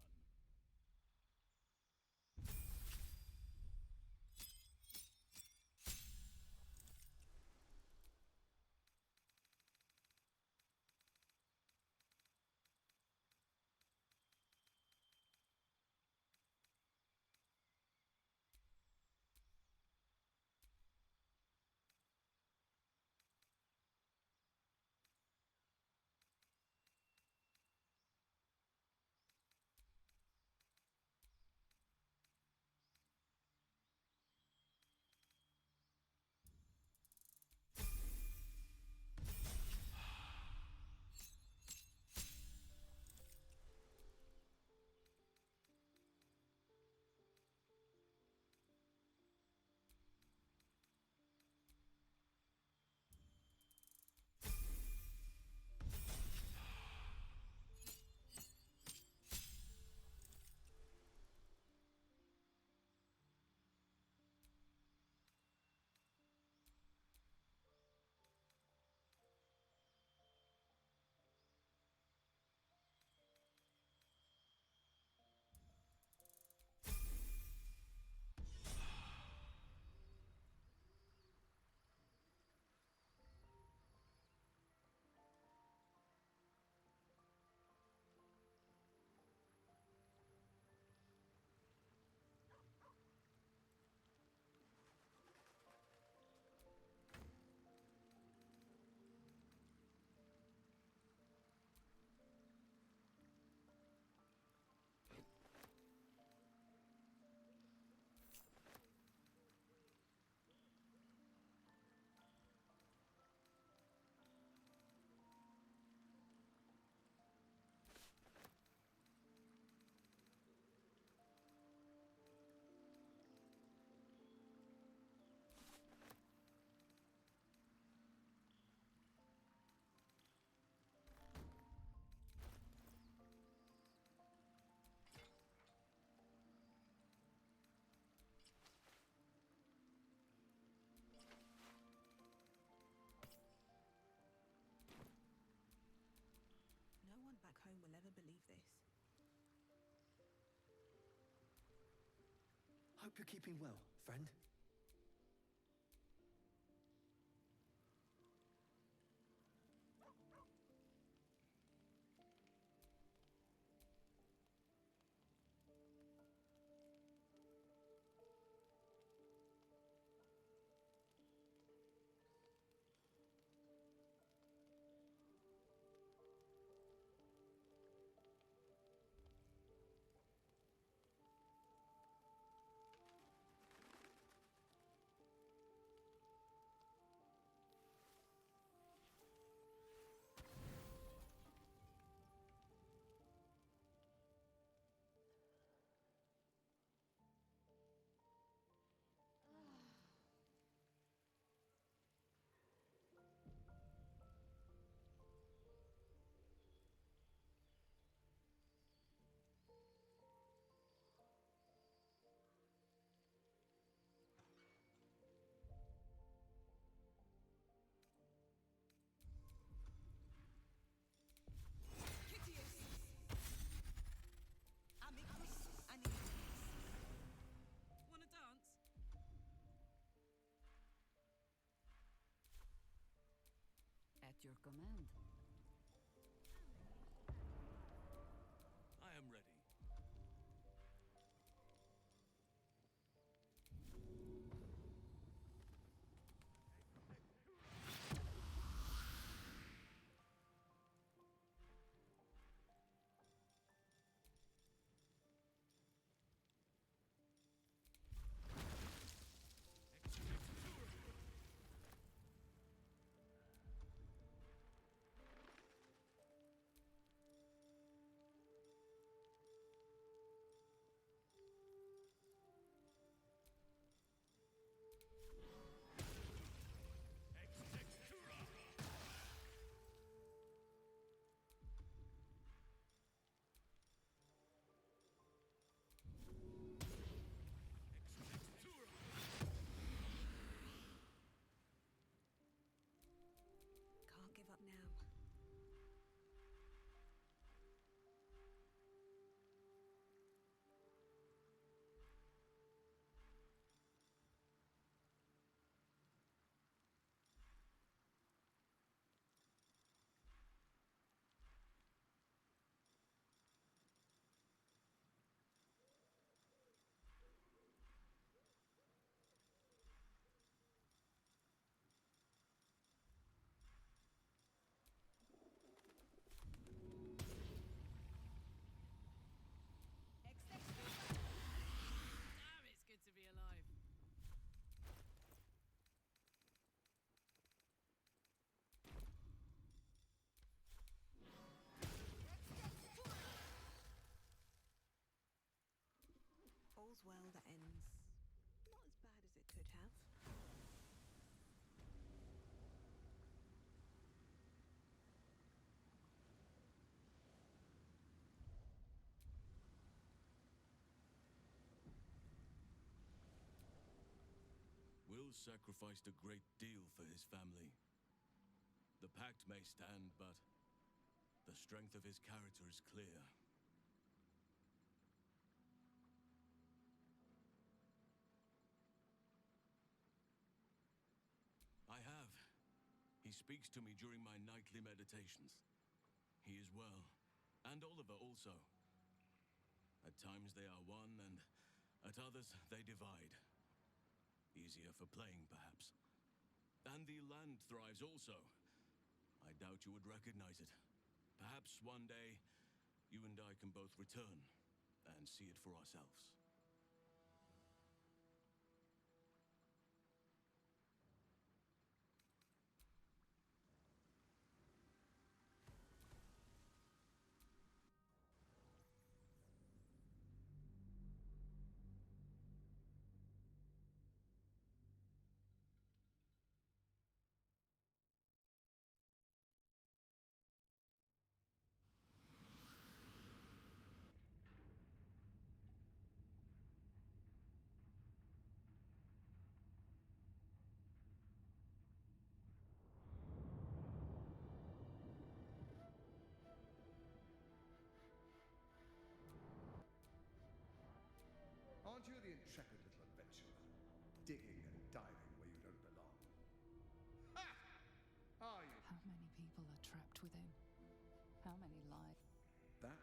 No one back home will ever believe this. Hope you're keeping well, friend. Wanna dance? At your command. I am ready. well that ends not as bad as it could have. Will sacrificed a great deal for his family. The pact may stand, but the strength of his character is clear. I have. He speaks to me during my nightly meditations. He is well, and Oliver also. At times they are one, and at others they divide. Easier for playing, perhaps. And the land thrives also. I doubt you would recognize it. Perhaps one day, you and I can both return and see it for ourselves. Aren't you the intrepid little adventurer, digging and diving where you don't belong? Ha! Are you? How many people are trapped within? How many lives? That?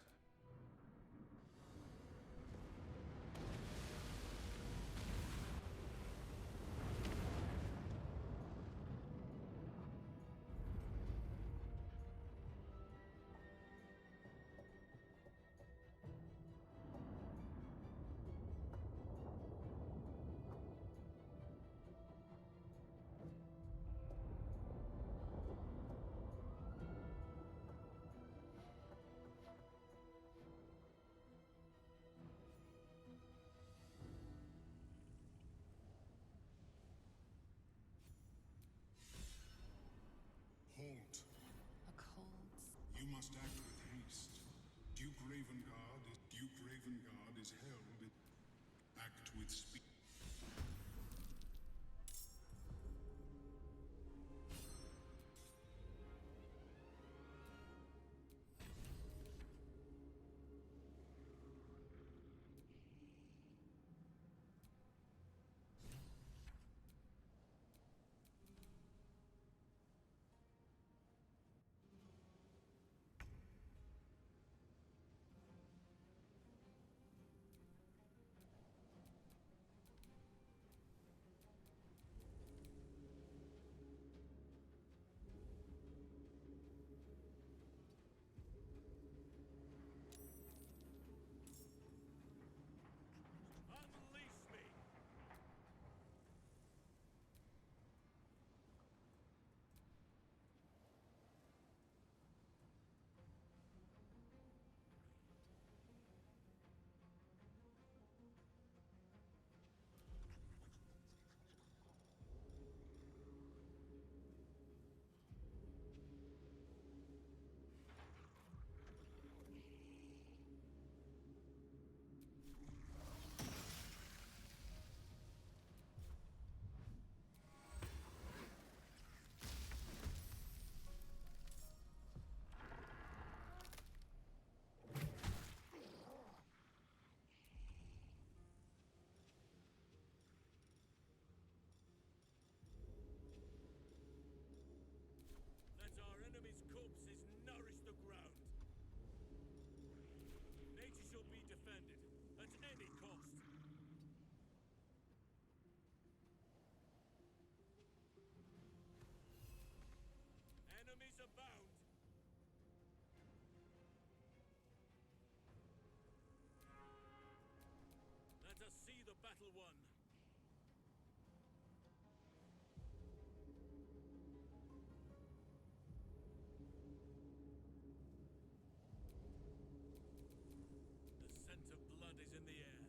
Halt. A cold. You must act with haste. Duke Ravengard is held. Act with speed. Unleash me! Let our enemies' corpses nourish the ground. Nature shall be defended at any cost. Enemies abound. Let us see the battle won. The scent of blood is in the air.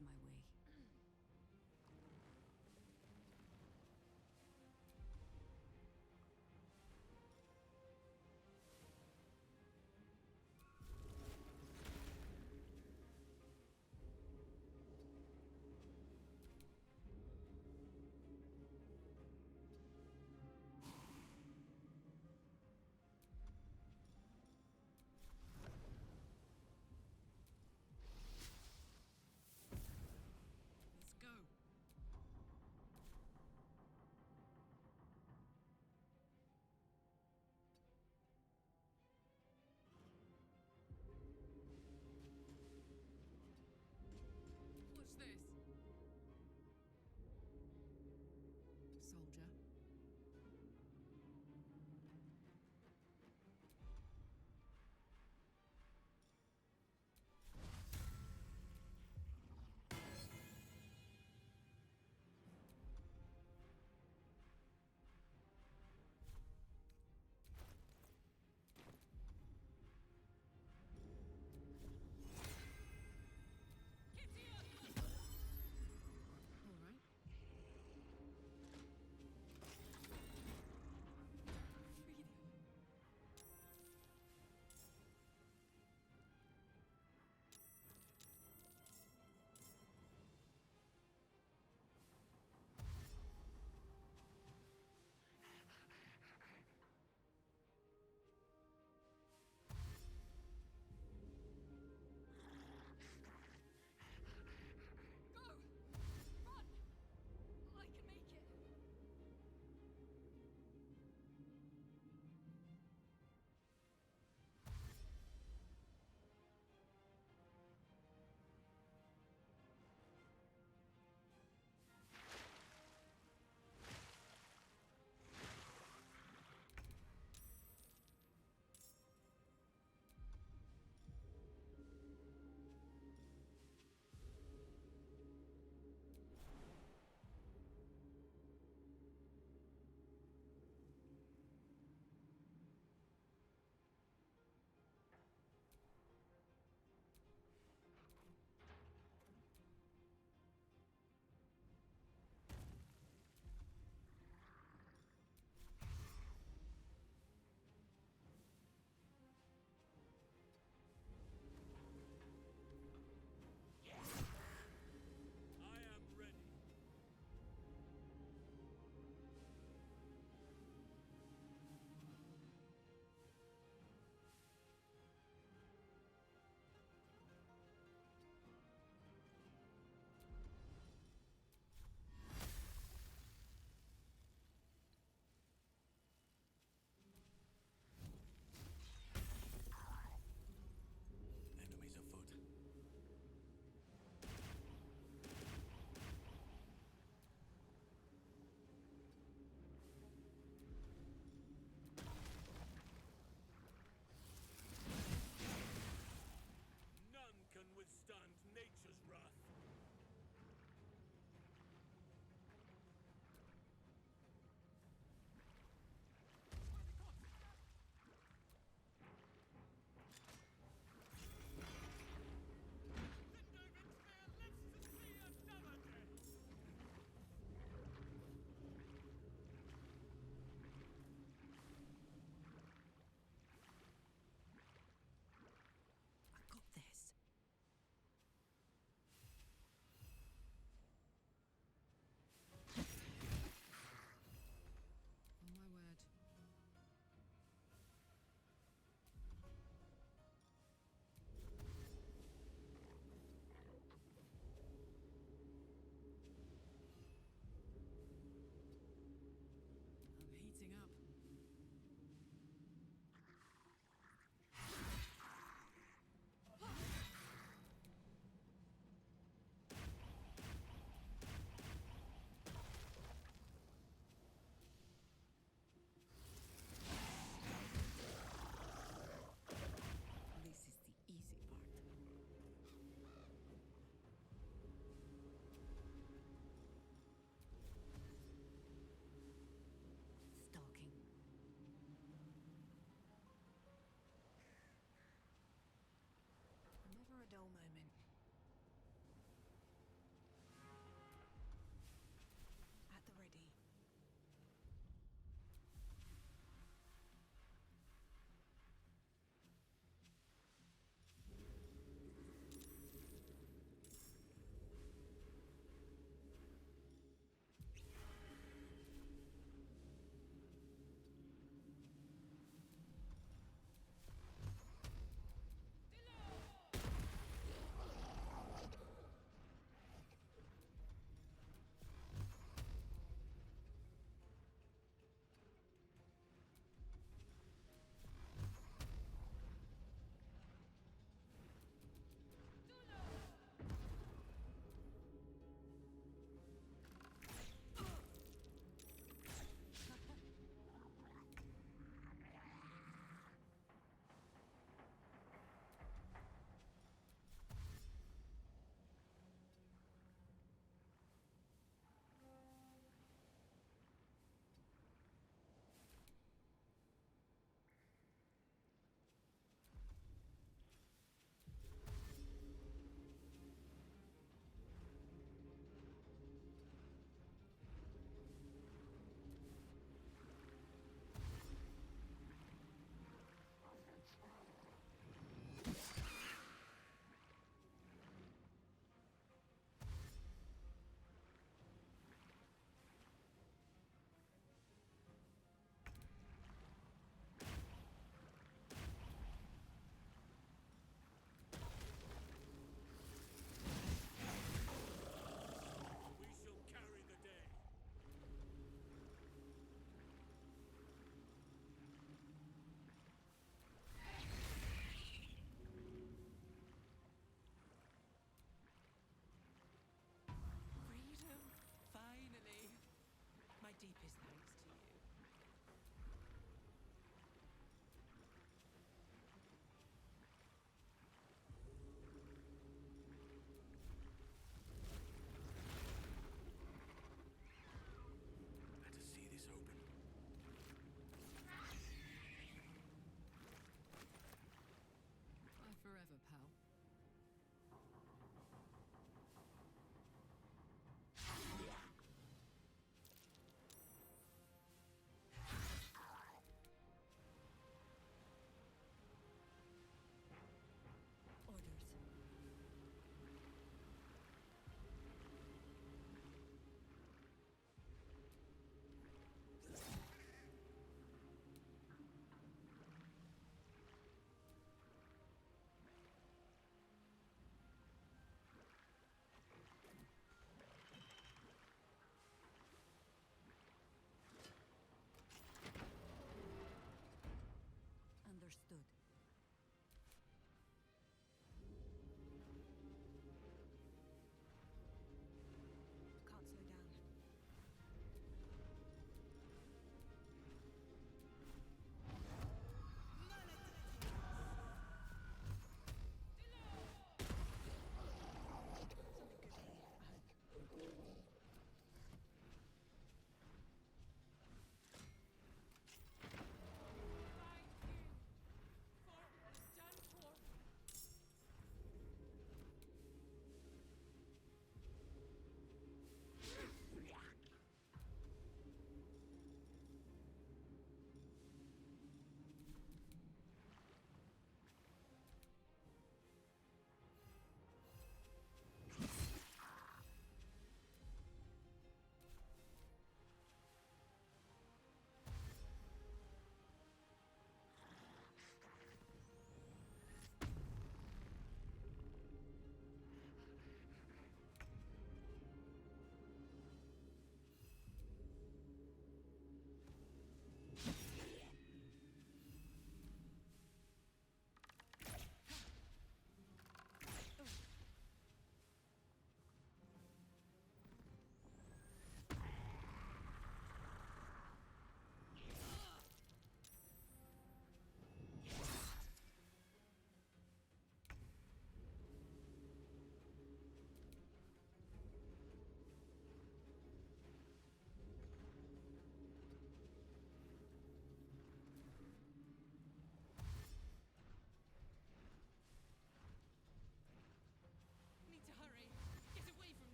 is my way.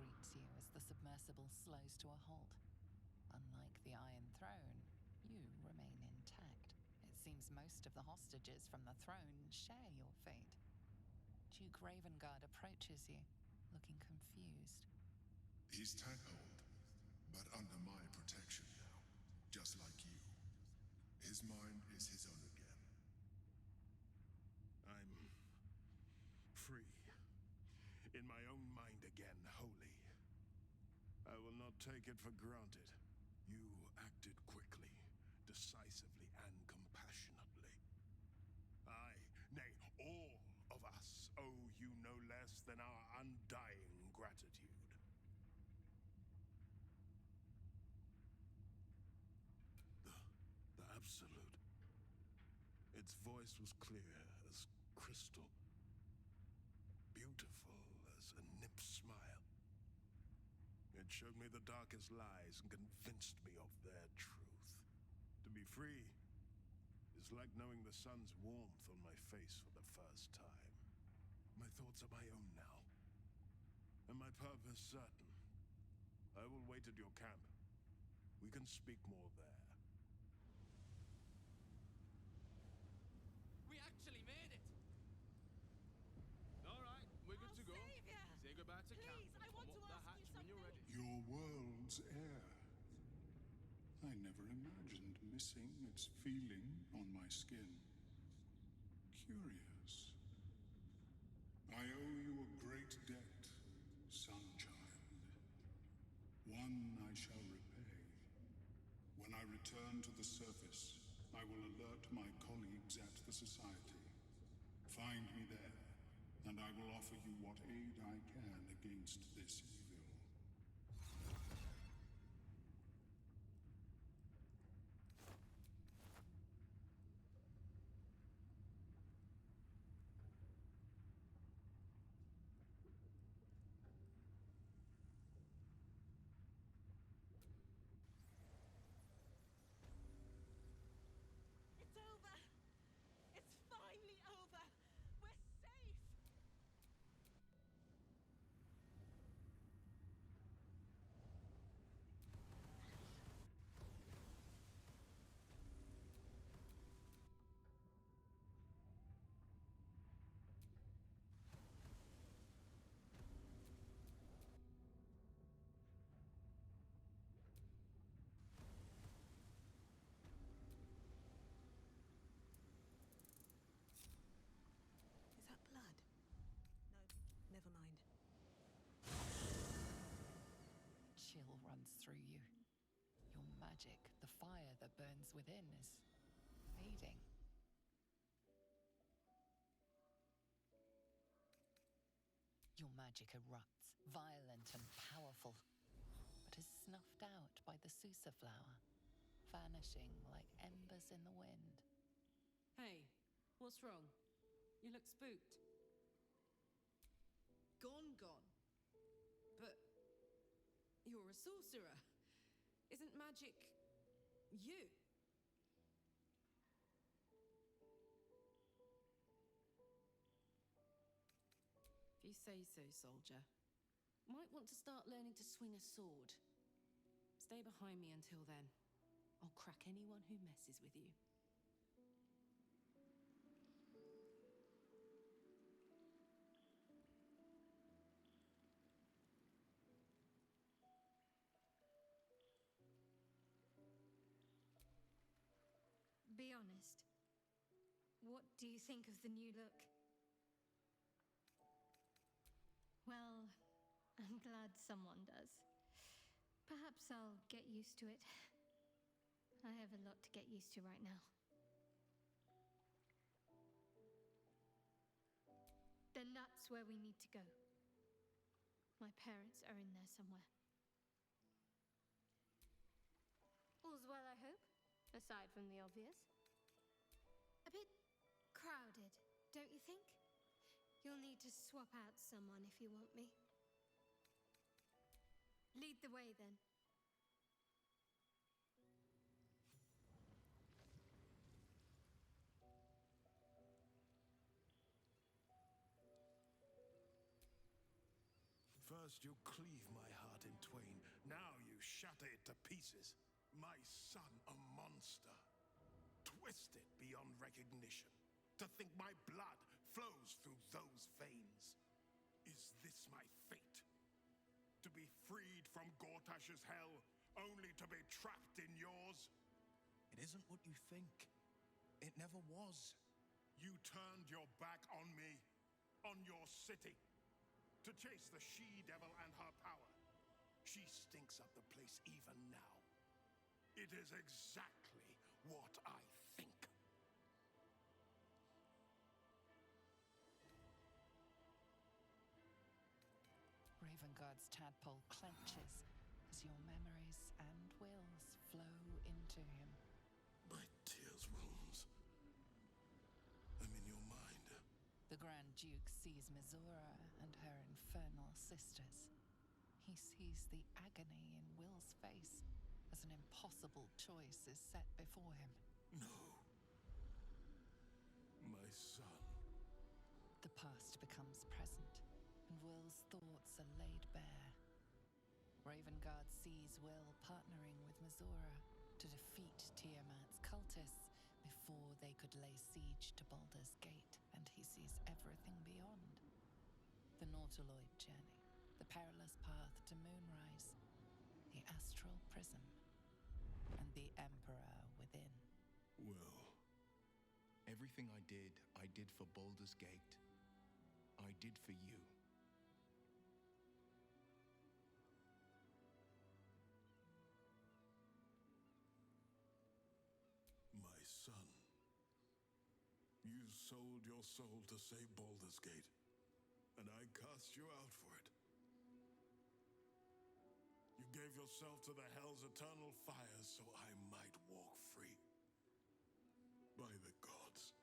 greets you as the submersible slows to a halt. Unlike the Iron Throne, you remain intact. It seems most of the hostages from the throne share your fate. Duke Ravengard approaches you, looking confused. He's tadpoled, but under my protection now, just like you. His mind is his own again. I'm free. In my own mind again, wholly. I will not take it for granted. You acted quickly, decisively, and compassionately. I, nay, all of us, owe you no less than our undying gratitude. The Absolute. Its voice was clear as crystal, beautiful as a nymph's smile. It showed me the darkest lies and convinced me of their truth. To be free is like knowing the sun's warmth on my face for the first time. My thoughts are my own now, and my purpose certain. I will wait at your camp. We can speak more there. We actually made it! All right, we're good to go. Say goodbye to camp and come up the hatch when you're ready. Your world's air. I never imagined missing its feeling on my skin. Curious. I owe you a great debt, son-child. One I shall repay. When I return to the surface, I will alert my colleagues at the Society. Find me there, and I will offer you what aid I can against this evil. It's over! It's finally over! We're safe! Is that blood? No, never mind. Chill runs through you. Your magic, the fire that burns within, is fading. Your magic erupts, violent and powerful, but is snuffed out by the Susa flower, vanishing like embers in the wind. Hey, what's wrong? You look spooked. Gone. But you're a sorcerer. Isn't magic you? If you say so, soldier. Might want to start learning to swing a sword. Stay behind me until then. I'll crack anyone who messes with you. Be honest. What do you think of the new look? Well, I'm glad someone does. Perhaps I'll get used to it. I have a lot to get used to right now. Then that's where we need to go. My parents are in there somewhere. All's well, I hope, aside from the obvious. A bit crowded, don't you think? You'll need to swap out someone if you want me. Lead the way, then. First you cleave my heart in twain, now you shatter it to pieces. My son, a monster, twisted beyond recognition. To think my blood flows through those veins. Is this my fate? To be freed from Gortash's hell, only to be trapped in yours? It isn't what you think. It never was. You turned your back on me, on your city, to chase the she-devil and her power. She stinks up the place even now. It is exactly what I think. Ravenguard's tadpole clenches as your memories and wills flow into him. My tears wounds. I'm in your mind. The Grand Duke sees Mizora and her infernal sisters. He sees the agony in Will's face as an impossible choice is set before him. No. My son. The past becomes present, and Will's thoughts are laid bare. Ravengard sees Will partnering with Mizora to defeat Tiamat's cultists before they could lay siege to Baldur's Gate, and he sees everything beyond. The Nautiloid journey, the perilous path to Moonrise, the astral prism, and the Emperor within. Will. Everything I did for Baldur's Gate. I did for you. My son. You sold your soul to save Baldur's Gate, and I cast you out for it. You gave yourself to the Hell's eternal fires so I might walk free. By the gods.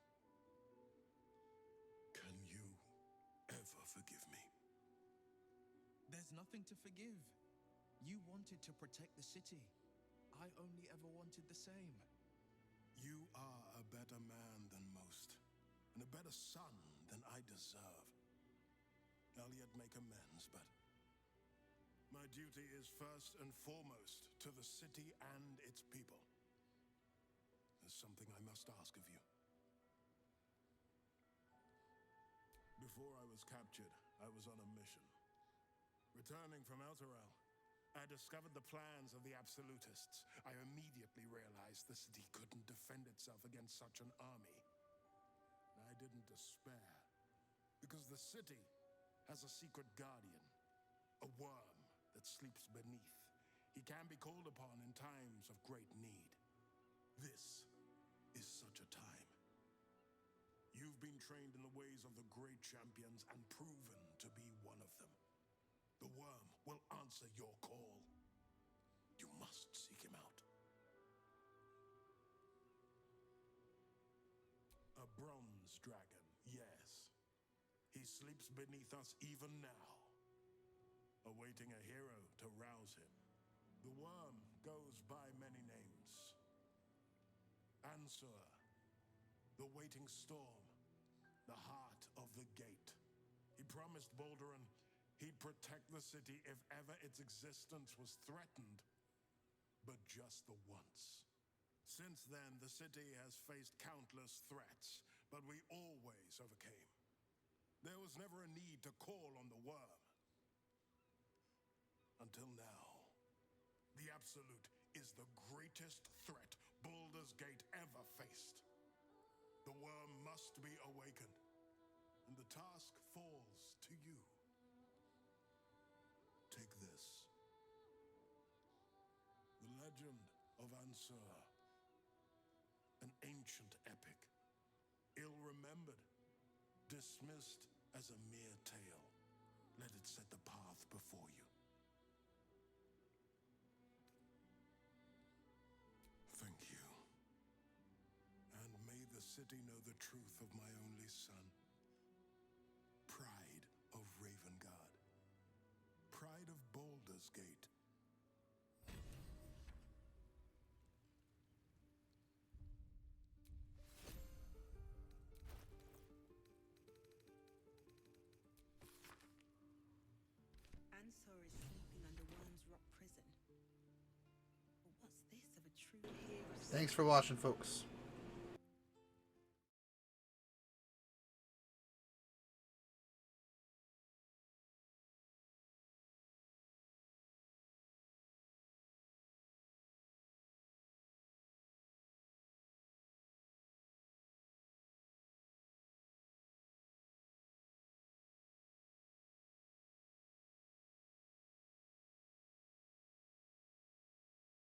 Can you ever forgive me? There's nothing to forgive. You wanted to protect the city. I only ever wanted the same. You are a better man than most, and a better son than I deserve. I'll yet make amends, but my duty is first and foremost to the city and its people. There's something I must ask of you. Before I was captured, I was on a mission. Returning from Elturel, I discovered the plans of the Absolutists. I immediately realized the city couldn't defend itself against such an army. I didn't despair, because the city has a secret guardian, a worm that sleeps beneath. He can be called upon in times of great need. This is such a time. You've been trained in the ways of the great champions and proven to be one of them. The worm will answer your call. You must seek him out. A bronze dragon, yes. He sleeps beneath us even now, awaiting a hero to rouse him. The worm goes by many names. Ansur, the waiting storm, the heart of the gate. He promised Balduran he'd protect the city if ever its existence was threatened, but just the once. Since then, the city has faced countless threats, but we always overcame. There was never a need to call on the worm. Until now. The Absolute is the greatest threat Baldur's Gate ever faced. The worm must be awakened, and the task falls to you. Take this. The legend of Ansur. An ancient epic, ill-remembered, dismissed as a mere tale. Let it set the path before you. Thank you. And may the city know the truth of my only son. Pride of Ravengard. Pride of Baldur's Gate. Mentor is sleeping under Worm's Rock Prison. But what's this of a true hero? Thanks for watching, folks.